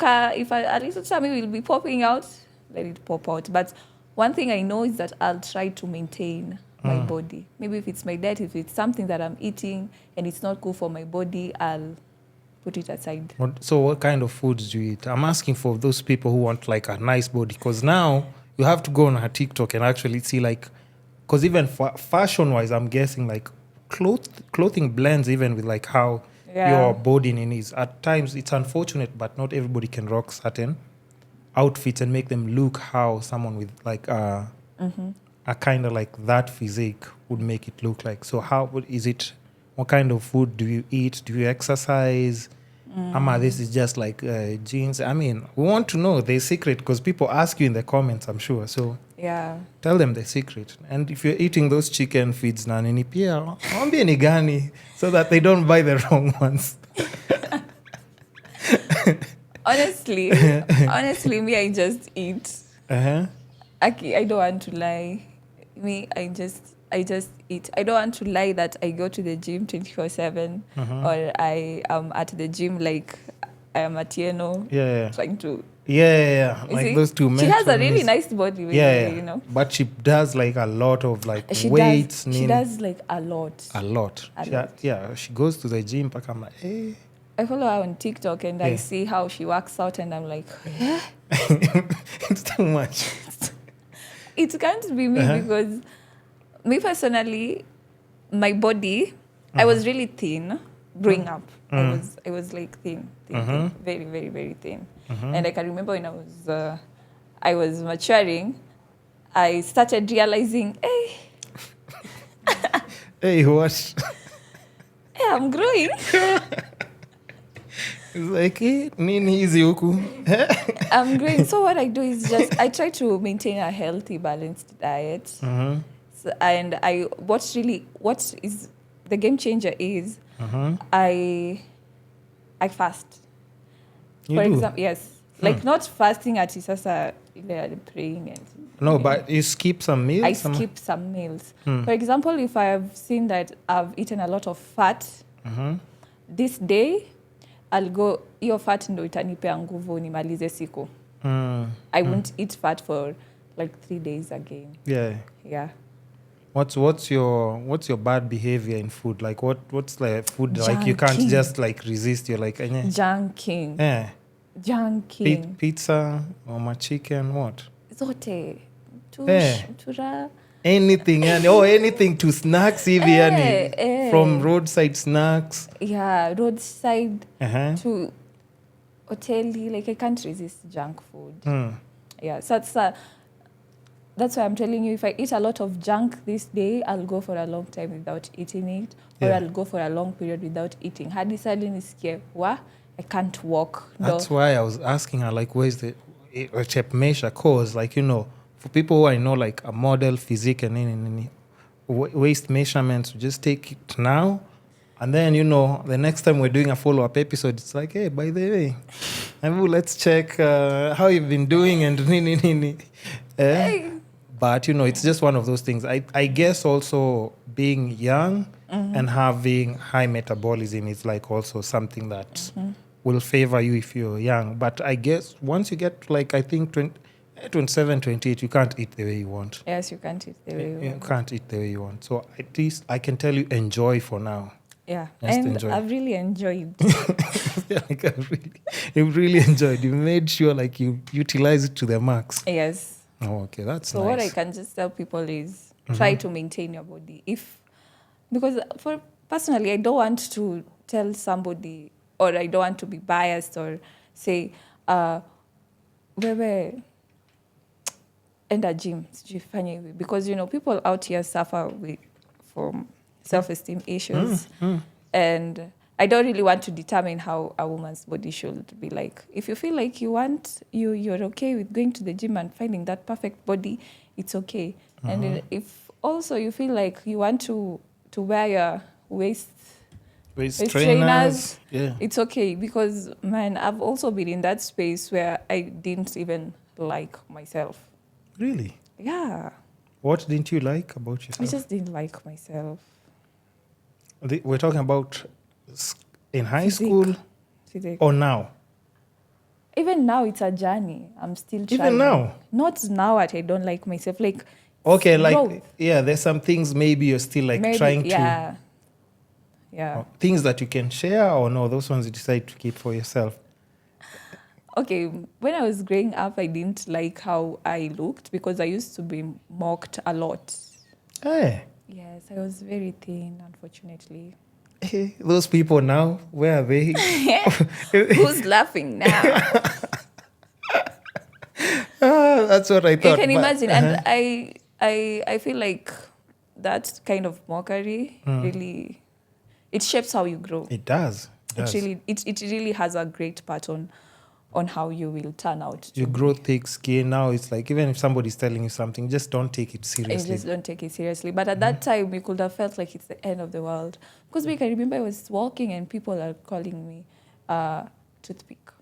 [SPEAKER 2] a little tummy will be popping out, let it pop out. But one thing I know is that I'll try to maintain my body. Maybe if it's my diet, if it's something that I'm eating and it's not good for my body, I'll put it aside.
[SPEAKER 1] So what kind of foods do you eat? I'm asking for those people who want like a nice body, because now you have to go on her TikTok and actually see like, because even fashion wise, I'm guessing like clothing blends even with like how your body is. At times it's unfortunate, but not everybody can rock certain outfits and make them look how someone with like a kind of like that physique would make it look like. So is it? What kind of food do you eat? Do you exercise? This is just like jeans. We want to know the secret, because people ask you in the comments, I'm sure. So tell them the secret. And if you're eating those chicken feeds, nani pia wambie ni gani, so that they don't buy the wrong ones.
[SPEAKER 2] Honestly, me, I just eat. I don't want to lie. Me, I just eat. I don't want to lie that I go to the gym 24/7, or I am at the gym like I am at Tieno, trying to.
[SPEAKER 1] Like those two men.
[SPEAKER 2] She has a really nice body,
[SPEAKER 1] But she does like a lot of like weights.
[SPEAKER 2] She does like a lot.
[SPEAKER 1] She goes to the gym. I'm like, hey.
[SPEAKER 2] I follow her on TikTok and I see how she works out, and I'm like,
[SPEAKER 1] it's too much.
[SPEAKER 2] It can't be me, because me personally, my body, I was really thin growing up. I was like thin, very, very, very thin. And I can remember when I was maturing, I started realizing, hey.
[SPEAKER 1] Hey, what?
[SPEAKER 2] Hey, I'm growing.
[SPEAKER 1] It's like, nini hizi huku.
[SPEAKER 2] I'm growing. So what I do is I try to maintain a healthy, balanced diet. So, and what is the game changer is I fast. For example, yes. Like not fasting at sasa praying and
[SPEAKER 1] no, but you skip some meals?
[SPEAKER 2] I skip some meals. For example, if I have seen that I've eaten a lot of fat, this day I'll go, iyo fat ndo itanipea nguvu nimalize siku. I won't eat fat for like 3 days again. Yeah.
[SPEAKER 1] What's your bad behavior in food? Like what's the food junking. Like you can't just like resist? You're like
[SPEAKER 2] junking. Junking.
[SPEAKER 1] Pizza or chicken, what?
[SPEAKER 2] Zote. Tura.
[SPEAKER 1] Anything, anything to snacks, from roadside snacks.
[SPEAKER 2] Yeah, roadside to hoteli. Like I can't resist junk food. Yeah, so it's That's why I'm telling you, if I eat a lot of junk this day, I'll go for a long time without eating it, or I'll go for a long period without eating. Hadi suddenly nisikie, I can't walk.
[SPEAKER 1] That's why I was asking her, like, where's the tape measure? Cause, like, for people who I know, like a model, physique, and any waist measurements, just take it now. And then, the next time we're doing a follow-up episode, it's like, hey, by the way, let's check how you've been doing and But, it's just one of those things. I guess also being young and having high metabolism is like also something that will favor you if you're young. But I guess once you get like, I think 27, 28, you can't eat the way you want.
[SPEAKER 2] Yes, you can't eat the way you want.
[SPEAKER 1] You can't eat the way you want. So at least I can tell you, enjoy for now.
[SPEAKER 2] Yeah,
[SPEAKER 1] Just
[SPEAKER 2] and
[SPEAKER 1] enjoy.
[SPEAKER 2] I've really enjoyed.
[SPEAKER 1] Yeah, like you really enjoyed. You made sure like you utilize it to the max.
[SPEAKER 2] Yes.
[SPEAKER 1] Oh, okay, that's
[SPEAKER 2] so
[SPEAKER 1] nice.
[SPEAKER 2] What I can just tell people is try to maintain your body. Because personally, I don't want to tell somebody, or I don't want to be biased or say, wewe enda gym, sijifanye hivi. Because, people out here suffer from self-esteem issues. And I don't really want to determine how a woman's body should be like. If you feel like you're okay with going to the gym and finding that perfect body, it's okay. And if also you feel like you want to wear your waist trainers, it's okay. Because, man, I've also been in that space where I didn't even like myself.
[SPEAKER 1] Really?
[SPEAKER 2] Yeah.
[SPEAKER 1] What didn't you like about yourself?
[SPEAKER 2] I just didn't like myself.
[SPEAKER 1] We're talking about in high
[SPEAKER 2] Physique.
[SPEAKER 1] school or now?
[SPEAKER 2] Even now, it's a journey. I'm still trying.
[SPEAKER 1] Even now?
[SPEAKER 2] Not now that I don't like myself. Like,
[SPEAKER 1] okay, like,
[SPEAKER 2] growth.
[SPEAKER 1] there's some things maybe you're still like trying to...
[SPEAKER 2] Yeah.
[SPEAKER 1] Things that you can share, or no, those ones you decide to keep for yourself?
[SPEAKER 2] Okay, when I was growing up, I didn't like how I looked because I used to be mocked a lot.
[SPEAKER 1] Hey.
[SPEAKER 2] Yes, I was very thin, unfortunately.
[SPEAKER 1] Hey, those people now, where are they?
[SPEAKER 2] Who's laughing now?
[SPEAKER 1] That's what I thought.
[SPEAKER 2] You can imagine. And I feel like that kind of mockery really, it shapes how you grow.
[SPEAKER 1] It does.
[SPEAKER 2] It really has a great part on how you will turn out.
[SPEAKER 1] You grow thick skin. Now it's like, even if somebody's telling you something, just don't take it seriously.
[SPEAKER 2] Just don't take it seriously. But at that time, you could have felt like it's the end of the world. Because I remember I was walking and people are calling me toothpick.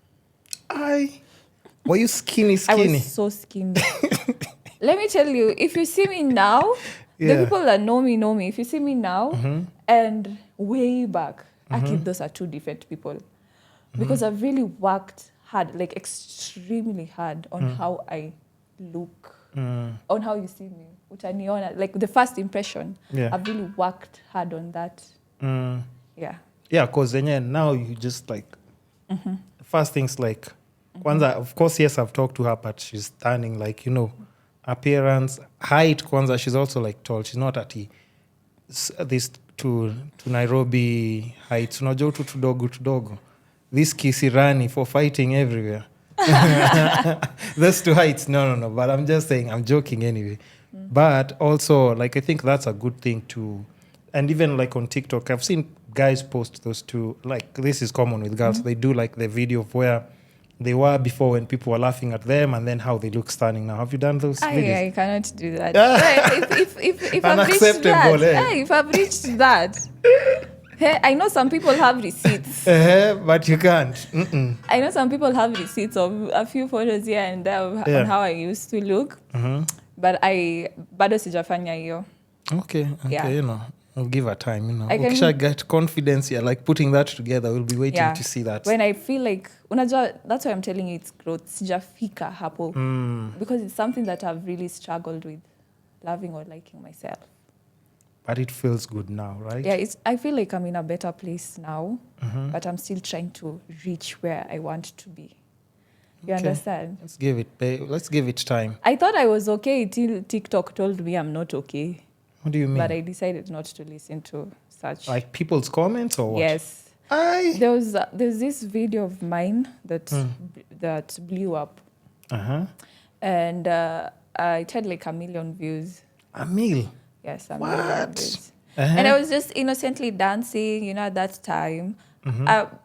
[SPEAKER 1] Were you skinny?
[SPEAKER 2] I was so skinny. Let me tell you, if you see me now, the people that know me. If you see me now and way back, actually those are two different people. Because I've really worked hard, like extremely hard on how I look, on how you see me. Like the first impression, I've really worked hard on that. Yeah,
[SPEAKER 1] because then now you just like, first things like, Kwanzaa, of course, yes, I've talked to her, but she's stunning, like, appearance, height, Kwanzaa, she's also like tall. She's not at this to Nairobi heights. Unajua tu tudogo. This kisirani for fighting everywhere. That's two heights. No. But I'm just saying, I'm joking anyway. But also, like, I think that's a good thing too. And even like on TikTok, I've seen guys post those two. Like, this is common with girls. They do like the video of where they were before when people were laughing at them, and then how they look stunning now. Have you done those videos?
[SPEAKER 2] I cannot do that. If I've reached that, if I've reached that, I know some people have receipts.
[SPEAKER 1] But you can't.
[SPEAKER 2] I know some people have receipts of a few photos here and there on how I used to look. But bado sijafanya hiyo.
[SPEAKER 1] Okay, I'll give her time, Ukisha get confidence, like putting that together, we'll be waiting to see that.
[SPEAKER 2] When I feel like, that's why I'm telling you it's growth. Sijafika hapo. Because it's something that I've really struggled with, loving or liking myself.
[SPEAKER 1] But it feels good now, right?
[SPEAKER 2] Yeah, I feel like I'm in a better place now, but I'm still trying to reach where I want to be. You understand?
[SPEAKER 1] Let's give it time.
[SPEAKER 2] I thought I was okay till TikTok told me I'm not okay.
[SPEAKER 1] What do you mean?
[SPEAKER 2] But I decided not to listen to such.
[SPEAKER 1] Like people's comments or what?
[SPEAKER 2] Yes. There's this video of mine that blew up. And it had like 1 million views.
[SPEAKER 1] A meal?
[SPEAKER 2] Yes, 1
[SPEAKER 1] What?
[SPEAKER 2] million views.
[SPEAKER 1] Uh-huh.
[SPEAKER 2] And I was just innocently dancing, at that time.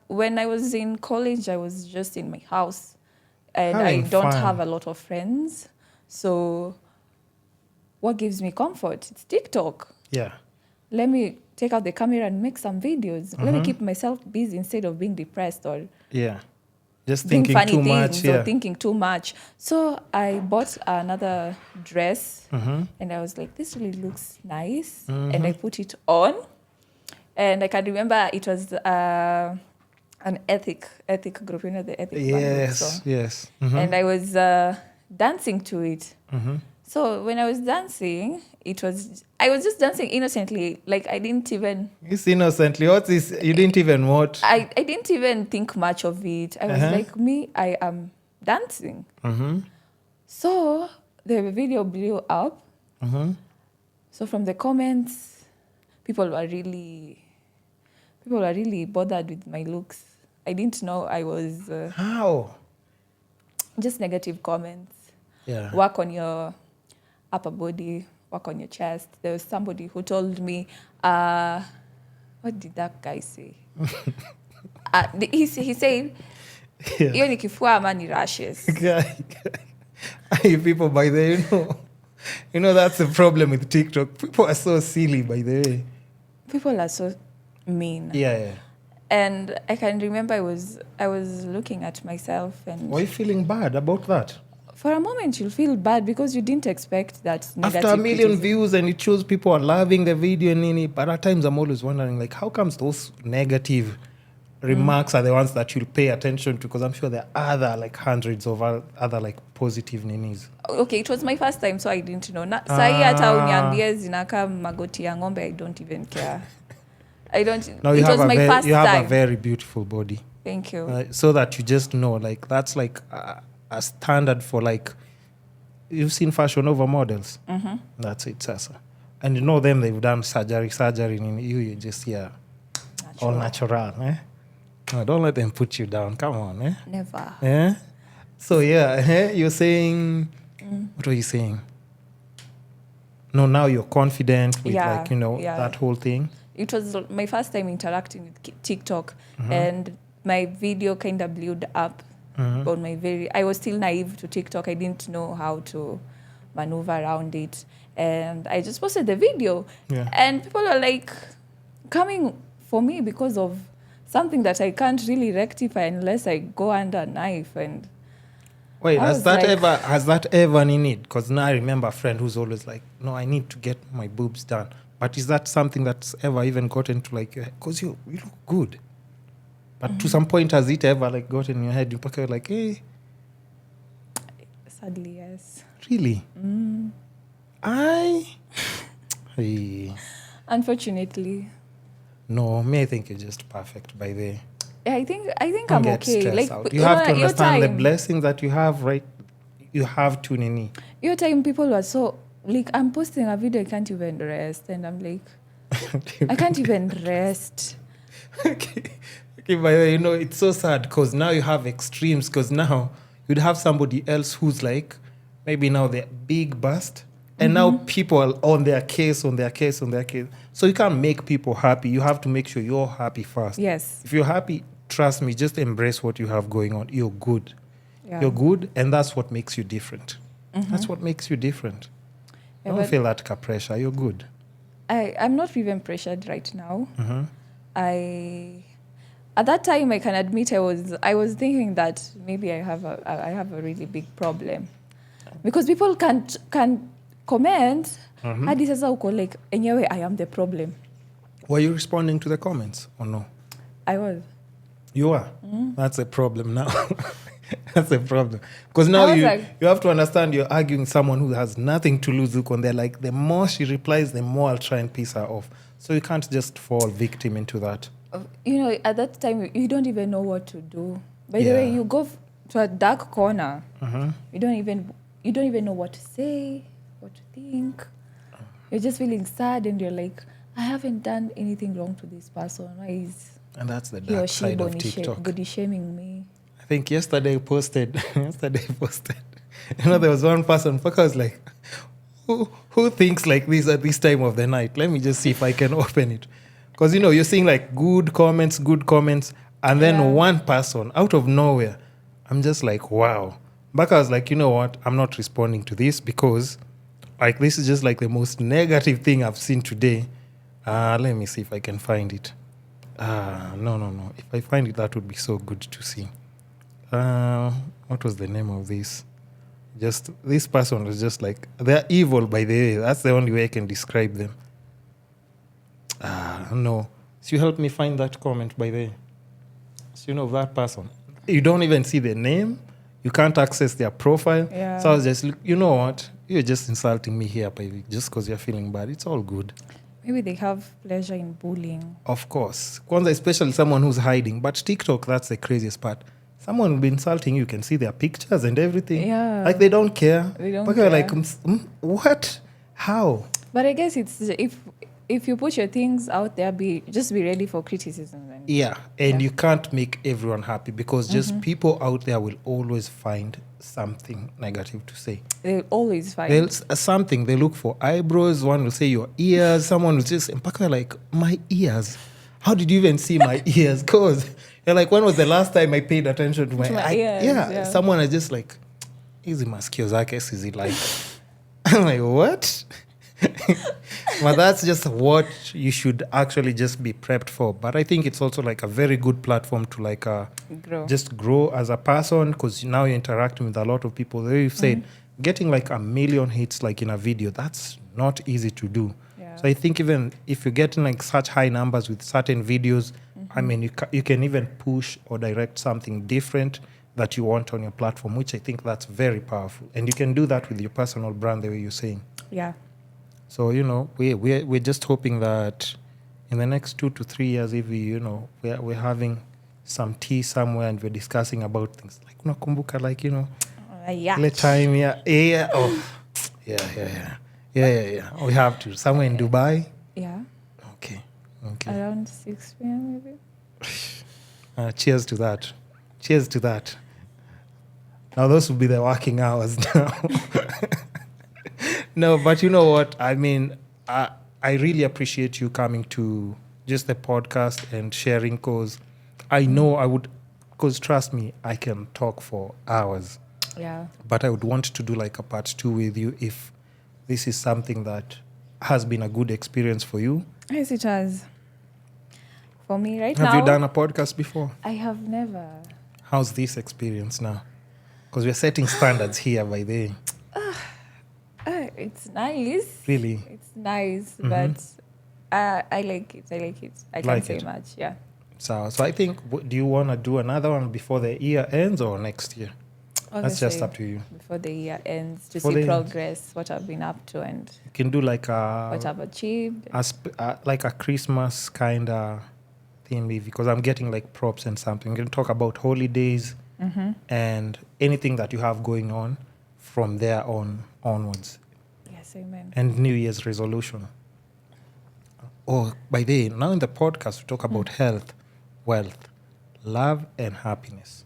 [SPEAKER 2] When I was in college, I was just in my house. And
[SPEAKER 1] Having
[SPEAKER 2] I don't
[SPEAKER 1] fun.
[SPEAKER 2] have a lot of friends. So what gives me comfort? It's TikTok.
[SPEAKER 1] Yeah.
[SPEAKER 2] Let me take out the camera and make some videos. Let me keep myself busy instead of being depressed or
[SPEAKER 1] Yeah. Just
[SPEAKER 2] doing
[SPEAKER 1] thinking
[SPEAKER 2] funny
[SPEAKER 1] too
[SPEAKER 2] things
[SPEAKER 1] much. Yeah.
[SPEAKER 2] or thinking too much. So I bought another dress and I was like, this really looks nice. And I put it on. And I can remember it was an ethic group, the ethic
[SPEAKER 1] Yes.
[SPEAKER 2] song.
[SPEAKER 1] Yes.
[SPEAKER 2] And I was dancing to it. So when I was dancing, I was just dancing innocently. Like I didn't even...
[SPEAKER 1] It's innocently. What's this? You didn't even what?
[SPEAKER 2] I didn't even think much of it. I was like, I am dancing. So the video blew up. So from the comments, people were really bothered with my looks. I didn't know I was...
[SPEAKER 1] How?
[SPEAKER 2] just negative comments.
[SPEAKER 1] Yeah.
[SPEAKER 2] Work on your upper body, work on your chest. There was somebody who told me, what did that guy say? He said, hiyo ni kifua ama ni rashes.
[SPEAKER 1] People, by the way, you know that's the problem with TikTok. People are so silly, by the way.
[SPEAKER 2] People are so mean.
[SPEAKER 1] Yeah.
[SPEAKER 2] And I can remember I was looking at myself and...
[SPEAKER 1] Were you feeling bad about that?
[SPEAKER 2] For a moment, you'll feel bad because you didn't expect that negative
[SPEAKER 1] After 1 million
[SPEAKER 2] criticism.
[SPEAKER 1] views and it shows people are loving the video and but at times I'm always wondering, like, how comes those negative remarks are the ones that you'll pay attention to? Because I'm sure there are other, like, hundreds of other like, positive ninis.
[SPEAKER 2] Okay, it was my first time, so I didn't know. Sahi hata uniambie zinakaa magoti ya ng'ombe, I don't even care. I don't...
[SPEAKER 1] No,
[SPEAKER 2] it was my first
[SPEAKER 1] you have
[SPEAKER 2] time.
[SPEAKER 1] a very beautiful body.
[SPEAKER 2] Thank you.
[SPEAKER 1] So that you just know, like, that's like a standard for, like, you've seen Fashion Over models. That's it, Sasa. And you know them, they've done surgery, and you just, all natural. No, don't let them put you down. Come on.
[SPEAKER 2] Never.
[SPEAKER 1] So, you're saying, what were you saying? No, now you're confident with, that whole thing.
[SPEAKER 2] It was my first time interacting with TikTok, and my video kind of blew up on I was still naive to TikTok. I didn't know how to maneuver around it. And I just posted the video.
[SPEAKER 1] Yeah.
[SPEAKER 2] And people are like coming for me because of something that I can't really rectify unless I go under a knife. And
[SPEAKER 1] wait, has that ever in it? Because now I remember a friend who's always like, no, I need to get my boobs done. But is that something that's ever even gotten to, like, because you look good? But to some point, has it ever, like, gotten in your head? You're like, hey.
[SPEAKER 2] Sadly, yes.
[SPEAKER 1] Really? Hey.
[SPEAKER 2] Unfortunately.
[SPEAKER 1] No, I think you're just perfect by the...
[SPEAKER 2] I think I'm okay. Like,
[SPEAKER 1] out. You have to understand the blessing that you have, right? You have to, Nini.
[SPEAKER 2] Your time, people were so... Like, I'm posting a video, I can't even rest. And I'm like, I can't even rest.
[SPEAKER 1] Okay, by the way, it's so sad because now you have extremes, because now you'd have somebody else who's like, maybe now they're big bust, and now people are on their case. So you can't make people happy. You have to make sure you're happy first.
[SPEAKER 2] Yes.
[SPEAKER 1] If you're happy, trust me, just embrace what you have going on. You're good.
[SPEAKER 2] Yeah.
[SPEAKER 1] You're good, and that's what makes you different. That's what makes you different.
[SPEAKER 2] Yeah,
[SPEAKER 1] Don't feel that pressure. You're good.
[SPEAKER 2] I'm not even pressured right now. At that time, I can admit I was thinking that maybe I have a really big problem, because people can comment. Hadi sasa uko like, anyway, I am the problem.
[SPEAKER 1] Were you responding to the comments or no?
[SPEAKER 2] I was.
[SPEAKER 1] You are? That's a problem now. That's a problem. Because now you have to understand you're arguing someone who has nothing to lose. And they're like, the more she replies, the more I'll try and piss her off. So you can't just fall victim into that.
[SPEAKER 2] At that time, you don't even know what to do. By the way, you go to a dark corner. You don't even know what to say, what to think. You're just feeling sad, and you're like, I haven't done anything wrong to this person. Why is
[SPEAKER 1] and that's the dark side of TikTok.
[SPEAKER 2] Body shaming me?
[SPEAKER 1] I think yesterday posted There was one person, fuck, I was like, who thinks like this at this time of the night? Let me just see if I can open it. Because, you're seeing like good comments, and then one person out of nowhere, I'm just like, wow. But I was like, you know what? I'm not responding to this because like this is just like the most negative thing I've seen today. Let me see if I can find it. No. If I find it, that would be so good to see. What was the name of this? Just this person was just like, they're evil, by the way. That's the only way I can describe them. No. So you help me find that comment, by the way. So that person. You don't even see their name. You can't access their profile.
[SPEAKER 2] Yeah.
[SPEAKER 1] So I was just, you know what? You're just insulting me here, baby, just because you're feeling bad. It's all good.
[SPEAKER 2] Maybe they have pleasure in bullying.
[SPEAKER 1] Of course. Kwanza, especially someone who's hiding. But TikTok, that's the craziest part. Someone will be insulting you. You can see their pictures and everything.
[SPEAKER 2] Yeah.
[SPEAKER 1] Like, they don't care.
[SPEAKER 2] They don't
[SPEAKER 1] but
[SPEAKER 2] care.
[SPEAKER 1] You're like, what? How?
[SPEAKER 2] But I guess it's if you put your things out there, just be ready for criticism. Then.
[SPEAKER 1] Yeah. And you can't make everyone happy because just people out there will always find something negative to say.
[SPEAKER 2] They'll always find
[SPEAKER 1] something. They look for eyebrows. One will say your ears. Someone will just, like, my ears. How did you even see my ears? Because you're like, when was the last time I paid attention to my
[SPEAKER 2] ears?
[SPEAKER 1] Yeah. Someone is just like, easy maskio zake, is it like? I'm like, what? But that's just what you should actually just be prepped for. But I think it's also like a very good platform to like just grow as a person, because now you're interacting with a lot of people. There you've said getting like 1 million hits like in a video, that's not easy to do. Yeah. So I think even if you're getting like such high numbers with certain videos, I mean, you can even push or direct something different that you want on your platform, which I think that's very powerful. And you can do that with your personal brand, the way you're saying.
[SPEAKER 2] Yeah.
[SPEAKER 1] So, we're just hoping that in the next 2 to 3 years, if we're having some tea somewhere and we're discussing about things like, unakumbuka, like,
[SPEAKER 2] yeah.
[SPEAKER 1] time, yeah. Oh, yeah. We have to. Somewhere in Dubai.
[SPEAKER 2] Yeah.
[SPEAKER 1] Okay.
[SPEAKER 2] Around 6 p.m. maybe.
[SPEAKER 1] Cheers to that. Now, those will be the working hours now. No, but you know what? I mean, I really appreciate you coming to just the podcast and sharing, because I know I would, because trust me, I can talk for hours.
[SPEAKER 2] Yeah.
[SPEAKER 1] But I would want to do like a part 2 with you if this is something that has been a good experience for you.
[SPEAKER 2] Yes, it has. For me right now.
[SPEAKER 1] Have you done a podcast before?
[SPEAKER 2] I have never.
[SPEAKER 1] How's this experience now? Because we're setting standards here, by the way.
[SPEAKER 2] It's nice.
[SPEAKER 1] Really?
[SPEAKER 2] It's nice, but I like it. I can't say much, yeah.
[SPEAKER 1] So I think, do you want to do another one before the year ends or next year?
[SPEAKER 2] Obviously,
[SPEAKER 1] that's just up to you.
[SPEAKER 2] Before the year ends, to see progress, what I've been up to, and
[SPEAKER 1] you can do like
[SPEAKER 2] what I've achieved.
[SPEAKER 1] Like a Christmas kind of theme, because I'm getting like props and something. We're going to talk about holidays and anything that you have going on from there onwards.
[SPEAKER 2] Yes, amen.
[SPEAKER 1] And New Year's resolution. Oh, by the way, now in the podcast, we talk about health, wealth, love, and happiness.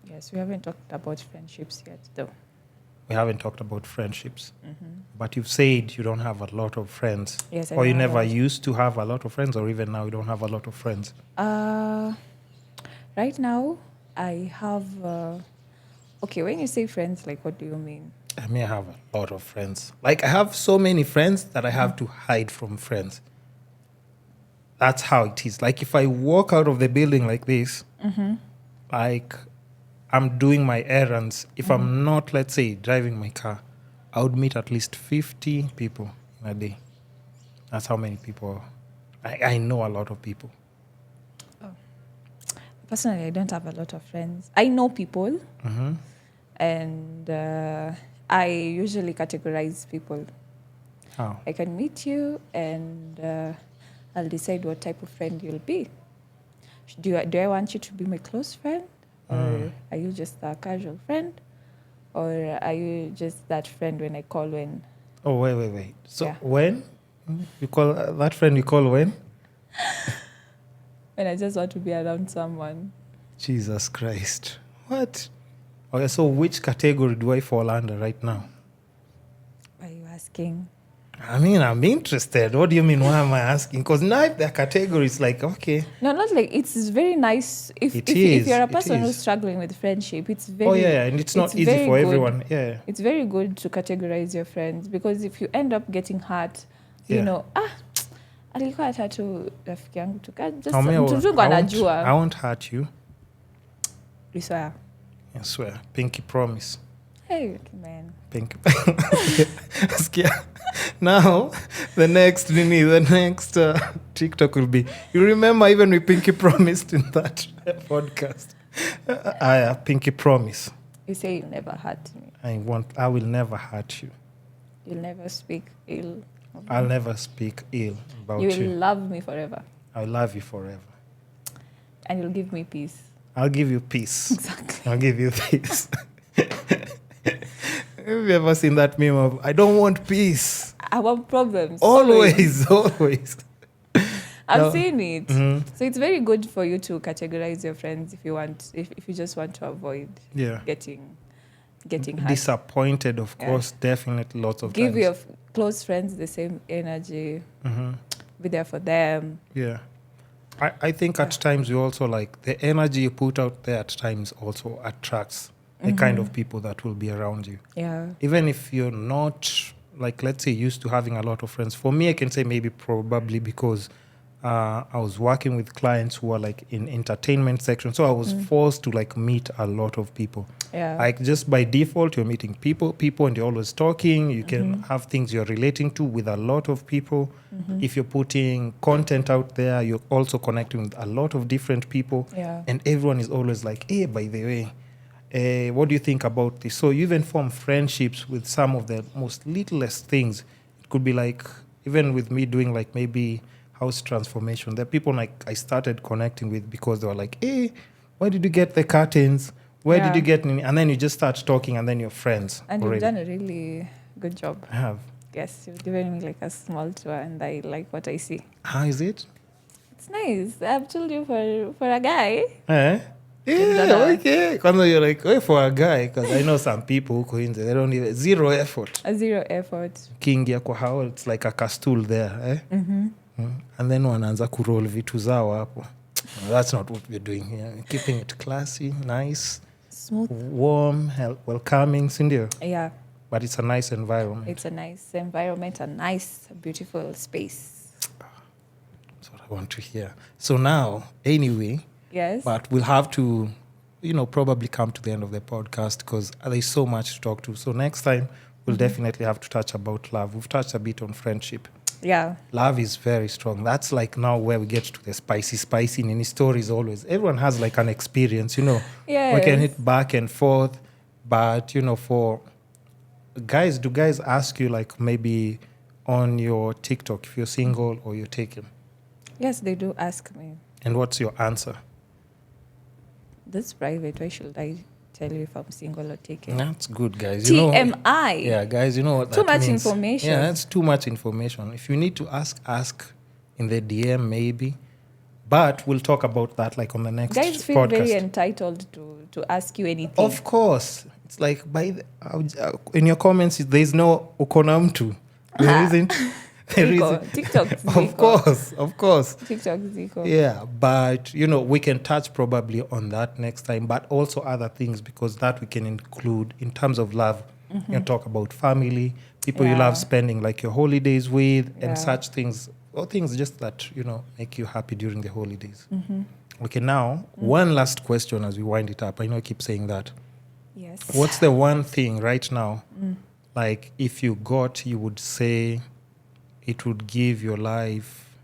[SPEAKER 2] Yes, we haven't talked about friendships yet, though.
[SPEAKER 1] We haven't talked about friendships. But you've said you don't have a lot of friends.
[SPEAKER 2] Yes,
[SPEAKER 1] or you never used to have a lot of friends, or even now you don't have a lot of friends.
[SPEAKER 2] Right now, I have... okay, when you say friends, like, what do you mean?
[SPEAKER 1] I mean, I have a lot of friends. Like, I have so many friends that I have to hide from friends. That's how it is. Like, if I walk out of the building like this, like, I'm doing my errands. If I'm not, let's say, driving my car, I would meet at least 50 people in a day. That's how many people. I know a lot of people.
[SPEAKER 2] Oh. Personally, I don't have a lot of friends. I know people. And I usually categorize people.
[SPEAKER 1] How?
[SPEAKER 2] I can meet you and I'll decide what type of friend you'll be. Do I want you to be my close friend? Or are you just a casual friend? Or are you just that friend when I call when?
[SPEAKER 1] Oh, wait. So when? You call that friend you call when?
[SPEAKER 2] When I just want to be around someone.
[SPEAKER 1] Jesus Christ. What? Okay, so which category do I fall under right now?
[SPEAKER 2] Why are you asking?
[SPEAKER 1] I mean, I'm interested. What do you mean? Why am I asking? Because now if the category is like, okay.
[SPEAKER 2] No, not like it's very nice if
[SPEAKER 1] Is.
[SPEAKER 2] you're a
[SPEAKER 1] It
[SPEAKER 2] person who's
[SPEAKER 1] is.
[SPEAKER 2] struggling with friendship, it's very
[SPEAKER 1] Oh, yeah, and it's not easy
[SPEAKER 2] very
[SPEAKER 1] for
[SPEAKER 2] good.
[SPEAKER 1] everyone. Yeah.
[SPEAKER 2] It's very good to categorize your friends because if you end up getting hurt, you
[SPEAKER 1] Yeah.
[SPEAKER 2] know, alikuwa hata tu rafiki yangu just
[SPEAKER 1] I
[SPEAKER 2] mtu tu anajua.
[SPEAKER 1] won't hurt you.
[SPEAKER 2] You swear.
[SPEAKER 1] I swear. Pinky promise.
[SPEAKER 2] Hey, man.
[SPEAKER 1] Pinky. Now, the next TikTok will be, you remember even we Pinky promised in that podcast. Pinky promise.
[SPEAKER 2] You say you'll never hurt me.
[SPEAKER 1] I will never hurt you.
[SPEAKER 2] You'll never speak ill.
[SPEAKER 1] I'll never speak ill about you.
[SPEAKER 2] You will love me forever.
[SPEAKER 1] I'll love you forever.
[SPEAKER 2] And you'll give me peace.
[SPEAKER 1] I'll give you peace.
[SPEAKER 2] Exactly.
[SPEAKER 1] I'll give you peace. Have you ever seen that meme of, I don't want peace?
[SPEAKER 2] I want problems.
[SPEAKER 1] Always.
[SPEAKER 2] I've seen it.
[SPEAKER 1] Mm-hmm.
[SPEAKER 2] So it's very good for you to categorize your friends if you want, if you just want to avoid getting hurt.
[SPEAKER 1] Disappointed, of course, definitely lots of
[SPEAKER 2] Give
[SPEAKER 1] times.
[SPEAKER 2] your close friends the same energy. Mm-hmm. Be there for them.
[SPEAKER 1] Yeah. I think at times you also like the energy you put out there at times also attracts the kind of people that will be around you.
[SPEAKER 2] Yeah.
[SPEAKER 1] Even if you're not, like, let's say, used to having a lot of friends. For me, I can say maybe probably because I was working with clients who are like in entertainment section. So I was forced to like meet a lot of people.
[SPEAKER 2] Yeah.
[SPEAKER 1] Like just by default, you're meeting people and you're always talking. You can have things you're relating to with a lot of people. If you're putting content out there, you're also connecting with a lot of different people.
[SPEAKER 2] Yeah.
[SPEAKER 1] And everyone is always like, hey, by the way, what do you think about this? So you even form friendships with some of the most littlest things. It could be like, even with me doing like maybe house transformation, there are people like I started connecting with because they were like, hey, where did you get the curtains? Where did you get me? And then you just start talking and then you're friends.
[SPEAKER 2] And
[SPEAKER 1] already.
[SPEAKER 2] You've done a really good job.
[SPEAKER 1] I have.
[SPEAKER 2] Yes, you've given me like a small tour and I like what I see.
[SPEAKER 1] How is it?
[SPEAKER 2] It's nice. I've told you for a guy.
[SPEAKER 1] Yeah, okay. Because you're like, for a guy, because I know some people who in there, they don't even, zero effort.
[SPEAKER 2] A zero effort.
[SPEAKER 1] Kiingia kwa hao, it's like a castool there. And then wanaanza kuroll vitu zao hapo. That's not what we're doing here. We're keeping it classy, nice,
[SPEAKER 2] smooth,
[SPEAKER 1] warm, welcoming, sindio?
[SPEAKER 2] Yeah.
[SPEAKER 1] But it's a nice environment.
[SPEAKER 2] It's a nice environment, a nice, beautiful space.
[SPEAKER 1] That's what I want to hear. So now, anyway,
[SPEAKER 2] yes,
[SPEAKER 1] but we'll have to, probably come to the end of the podcast because there's so much to talk to. So next time, we'll definitely have to touch about love. We've touched a bit on friendship.
[SPEAKER 2] Yeah.
[SPEAKER 1] Love is very strong. That's like now where we get to the spicy in any stories always. Everyone has like an experience,
[SPEAKER 2] Yes.
[SPEAKER 1] We can hit back and forth. But, for guys, do guys ask you like maybe on your TikTok if you're single or you're taken?
[SPEAKER 2] Yes, they do ask me.
[SPEAKER 1] And what's your answer?
[SPEAKER 2] That's private. Why should I tell you if I'm single or taken?
[SPEAKER 1] That's good, guys.
[SPEAKER 2] TMI.
[SPEAKER 1] Yeah, guys, you know what
[SPEAKER 2] too
[SPEAKER 1] that
[SPEAKER 2] much
[SPEAKER 1] means.
[SPEAKER 2] information.
[SPEAKER 1] Yeah, that's too much information. If you need to ask in the DM maybe. But we'll talk about that like on the next podcast.
[SPEAKER 2] Guys feel very entitled to ask you anything.
[SPEAKER 1] Of course. It's like in your comments, there's no ukona mtu. There isn't. There isn't.
[SPEAKER 2] TikTok.
[SPEAKER 1] Of course.
[SPEAKER 2] TikTok Zico.
[SPEAKER 1] Yeah, but we can touch probably on that next time, but also other things because that we can include in terms of love. Talk about family, people you love spending like your holidays with, and such things, or things just that make you happy during the holidays. Okay, now one last question as we wind it up. I know I keep saying that.
[SPEAKER 2] Yes.
[SPEAKER 1] What's the one thing right now, like if you would say it would give your life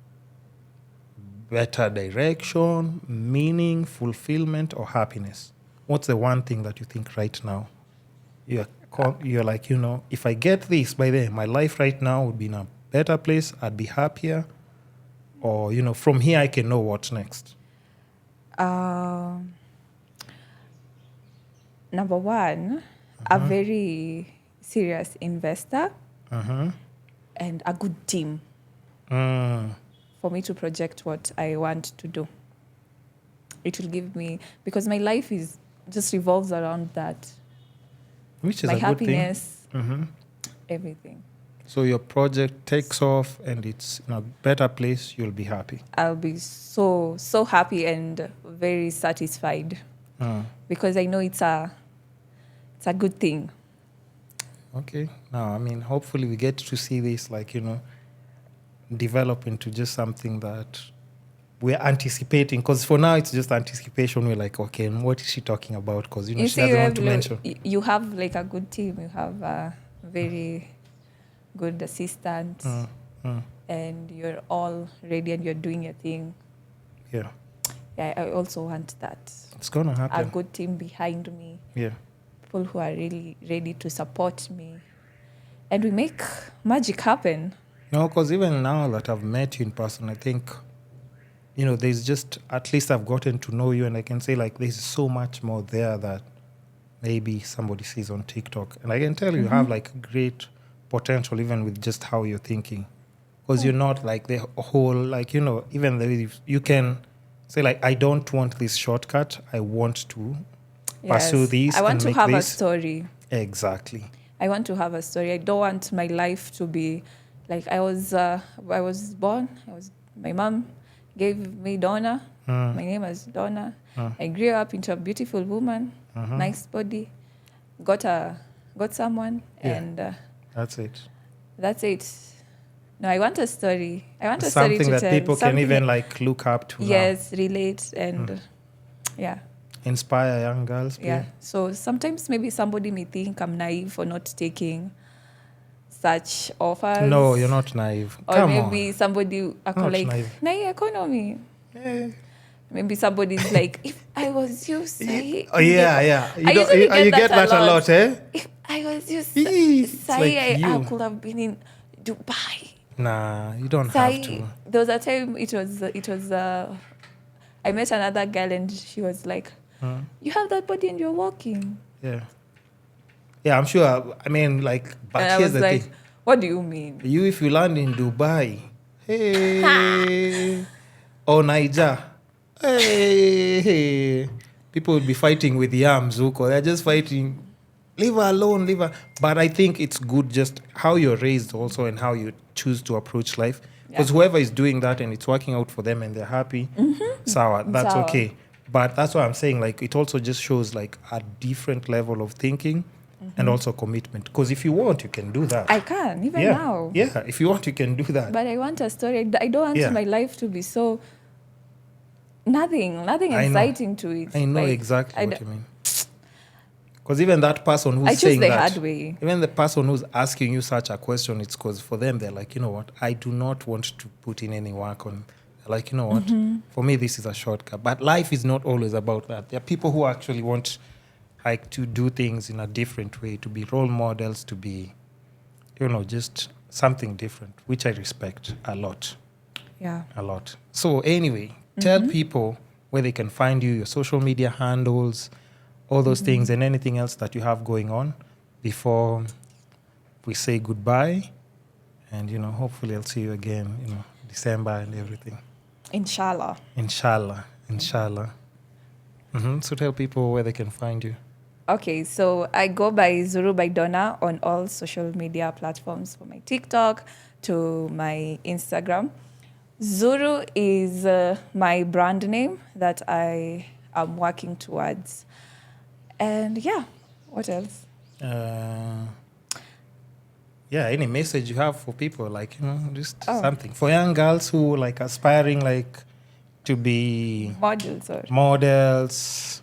[SPEAKER 1] better direction, meaning, fulfillment, or happiness? What's the one thing that you think right now you're like, if I get this by then, my life right now would be in a better place, I'd be happier, or from here I can know what's next?
[SPEAKER 2] Number one, a very serious investor and a good team for me to project what I want to do. It will give me, because my life is just revolves around that.
[SPEAKER 1] Which is
[SPEAKER 2] My
[SPEAKER 1] a good thing.
[SPEAKER 2] happiness, everything.
[SPEAKER 1] So your project takes off and it's in a better place, you'll be happy.
[SPEAKER 2] I'll be so happy and very satisfied because I know it's a good thing.
[SPEAKER 1] Okay. Now, I mean, hopefully we get to see this, develop into just something that we're anticipating. Because for now, it's just anticipation. We're like, okay, and what is she talking about? Because, she doesn't want to mention.
[SPEAKER 2] You have like a good team. You have a very good assistant. And you're all ready and you're doing your thing.
[SPEAKER 1] Yeah.
[SPEAKER 2] Yeah, I also want that.
[SPEAKER 1] It's going to happen.
[SPEAKER 2] A good team behind me.
[SPEAKER 1] Yeah.
[SPEAKER 2] People who are really ready to support me. And we make magic happen.
[SPEAKER 1] No, because even now that I've met you in person, I think, there's just, at least I've gotten to know you and I can say there's so much more there that maybe somebody sees on TikTok. And I can tell you have great potential even with just how you're thinking. Because you're not the whole, even the, you can say I don't want this shortcut. I want to pursue this.
[SPEAKER 2] I want to have
[SPEAKER 1] this.
[SPEAKER 2] A story.
[SPEAKER 1] Exactly.
[SPEAKER 2] I want to have a story. I don't want my life to be I was born. My mom gave me Donna. My name is Donna. I grew up into a beautiful woman, nice body, got someone, and
[SPEAKER 1] that's it.
[SPEAKER 2] That's it. No, I want a story. I want a
[SPEAKER 1] something
[SPEAKER 2] story to
[SPEAKER 1] that
[SPEAKER 2] tell.
[SPEAKER 1] People can even look up to.
[SPEAKER 2] Yes, relate and
[SPEAKER 1] inspire young girls.
[SPEAKER 2] Yeah. So sometimes maybe somebody may think I'm naive for not taking such offers.
[SPEAKER 1] No, you're not naive.
[SPEAKER 2] Or
[SPEAKER 1] Come
[SPEAKER 2] maybe
[SPEAKER 1] on.
[SPEAKER 2] somebody naive economy.
[SPEAKER 1] Yeah.
[SPEAKER 2] Maybe somebody's like, if I was you, say.
[SPEAKER 1] Oh yeah. You get that a lot, eh?
[SPEAKER 2] If I was you,
[SPEAKER 1] say,
[SPEAKER 2] I could have been in Dubai.
[SPEAKER 1] Nah, you don't have to.
[SPEAKER 2] There was a time it was I met another girl and she was like, you have that body and you're walking.
[SPEAKER 1] Yeah. Yeah, I'm sure. I mean, but
[SPEAKER 2] and
[SPEAKER 1] here's the
[SPEAKER 2] like,
[SPEAKER 1] thing.
[SPEAKER 2] What do you mean?
[SPEAKER 1] If you land in Dubai, hey, or Niger, hey, people will be fighting with yams, Zuko. They're just fighting. Leave her alone, leave her. But I think it's good just how you're raised also and how you choose to approach life. Because whoever is doing that and it's working out for them and they're happy, that's okay. But that's what I'm saying. It also just shows a different level of thinking and also commitment. Because if you want, you can do that.
[SPEAKER 2] I can, even now.
[SPEAKER 1] Yeah, if you want, you can do that.
[SPEAKER 2] But I want a story. I don't want my life to be so... Nothing exciting to it.
[SPEAKER 1] I know exactly what you mean. Because even that person who's saying that...
[SPEAKER 2] hard way.
[SPEAKER 1] Even the person who's asking you such a question, it's because for them, they're like, you know what? I do not want to put in any work on... They're like, you know what? For me, this is a shortcut. But life is not always about that. There are people who actually want to do things in a different way, to be role models, to be, just something different, which I respect a lot.
[SPEAKER 2] Yeah.
[SPEAKER 1] A lot. So anyway, tell people where they can find you, your social media handles, all those things, and anything else that you have going on before we say goodbye. And, hopefully I'll see you again, December and everything.
[SPEAKER 2] Inshallah.
[SPEAKER 1] So tell people where they can find you.
[SPEAKER 2] Okay, so I go by Zuru by Donna on all social media platforms, from my TikTok to my Instagram. Zuru is my brand name that I am working towards. And what else?
[SPEAKER 1] Any message you have for people, just something. For young girls who aspiring to be models,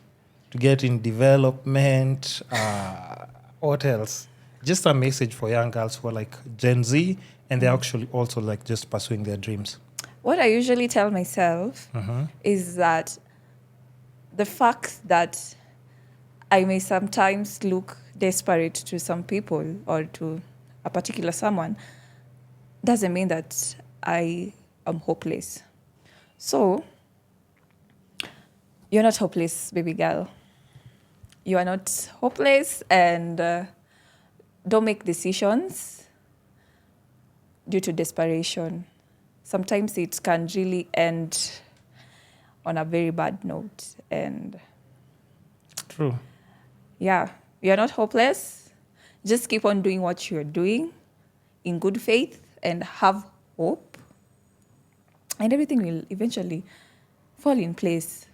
[SPEAKER 1] to get in development, what else? Just a message for young girls who are Gen Z and they're actually also just pursuing their dreams.
[SPEAKER 2] What I usually tell myself is that the fact that I may sometimes look desperate to some people or to a particular someone doesn't mean that I am hopeless. So, you're not hopeless, baby girl. You are not hopeless, and don't make decisions due to desperation. Sometimes it can really end on a very bad note. And
[SPEAKER 1] True.
[SPEAKER 2] Yeah, you're not hopeless. Just keep on doing what you're doing in good faith and have hope. And everything will eventually fall in place.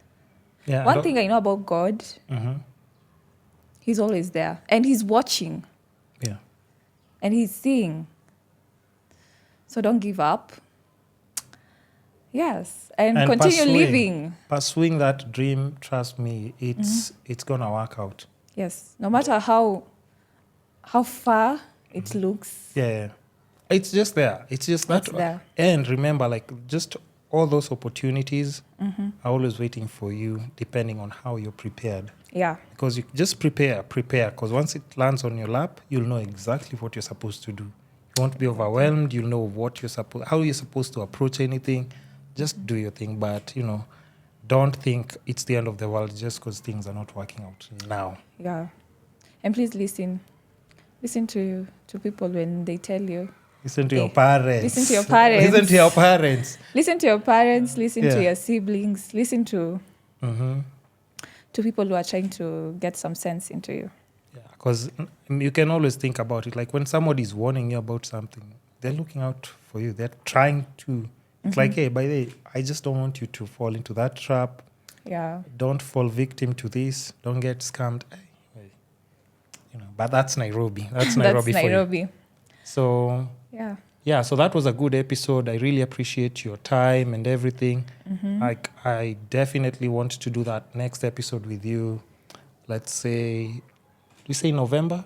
[SPEAKER 1] Yeah.
[SPEAKER 2] One thing I know about God,
[SPEAKER 1] Mm-hmm.
[SPEAKER 2] He's always there. And He's watching.
[SPEAKER 1] Yeah.
[SPEAKER 2] And He's seeing. So don't give up. Yes. And continue living.
[SPEAKER 1] Pursuing that dream, trust me, it's gonna work out.
[SPEAKER 2] Yes. No matter how far it looks.
[SPEAKER 1] Yeah. It's just there. It's just that.
[SPEAKER 2] It's there.
[SPEAKER 1] And remember, like, just all those opportunities are always waiting for you, depending on how you're prepared.
[SPEAKER 2] Yeah.
[SPEAKER 1] Because you just prepare. Because once it lands on your lap, you'll know exactly what you're supposed to do. You won't be overwhelmed. You'll know how you're supposed to approach anything. Just do your thing. But, don't think it's the end of the world just because things are not working out now.
[SPEAKER 2] Yeah. And please listen. Listen to people when they tell you.
[SPEAKER 1] Listen to your parents.
[SPEAKER 2] Listen to your parents.
[SPEAKER 1] Listen to your parents.
[SPEAKER 2] Listen to your parents. Listen to your siblings. Listen to people who are trying to get some sense into you.
[SPEAKER 1] Yeah, because you can always think about it. Like when somebody is warning you about something, they're looking out for you. They're trying to. It's like, hey, by the way, I just don't want you to fall into that trap.
[SPEAKER 2] Yeah.
[SPEAKER 1] Don't fall victim to this. Don't get scammed. But that's Nairobi. That's Nairobi for you. So yeah, so that was a good episode. I really appreciate your time and everything. I definitely want to do that next episode with you. Let's say, do we say November?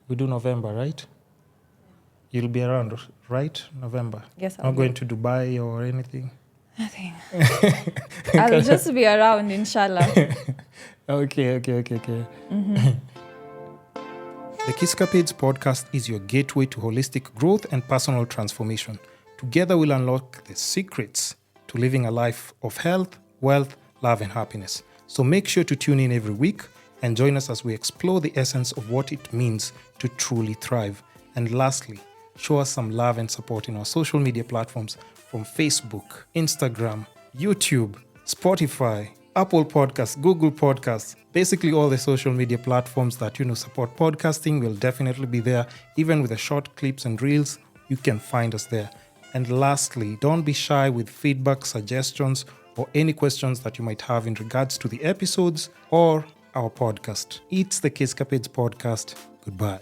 [SPEAKER 1] We do November, right? You'll be around, right? November.
[SPEAKER 2] Yes,
[SPEAKER 1] Not going to Dubai or anything?
[SPEAKER 2] Nothing. I'll just be around, inshallah.
[SPEAKER 1] Okay. The Kisscapades podcast is your gateway to holistic growth and personal transformation. Together we'll unlock the secrets to living a life of health, wealth, love, and happiness. So make sure to tune in every week and join us as we explore the essence of what it means to truly thrive. And lastly, show us some love and support in our social media platforms from Facebook, Instagram, YouTube, Spotify, Apple Podcasts, Google Podcasts, basically all the social media platforms that support podcasting will definitely be there. Even with the short clips and reels, you can find us there. And lastly, don't be shy with feedback, suggestions, or any questions that you might have in regards to the episodes or our podcast. It's the Kisscapades podcast. Goodbye.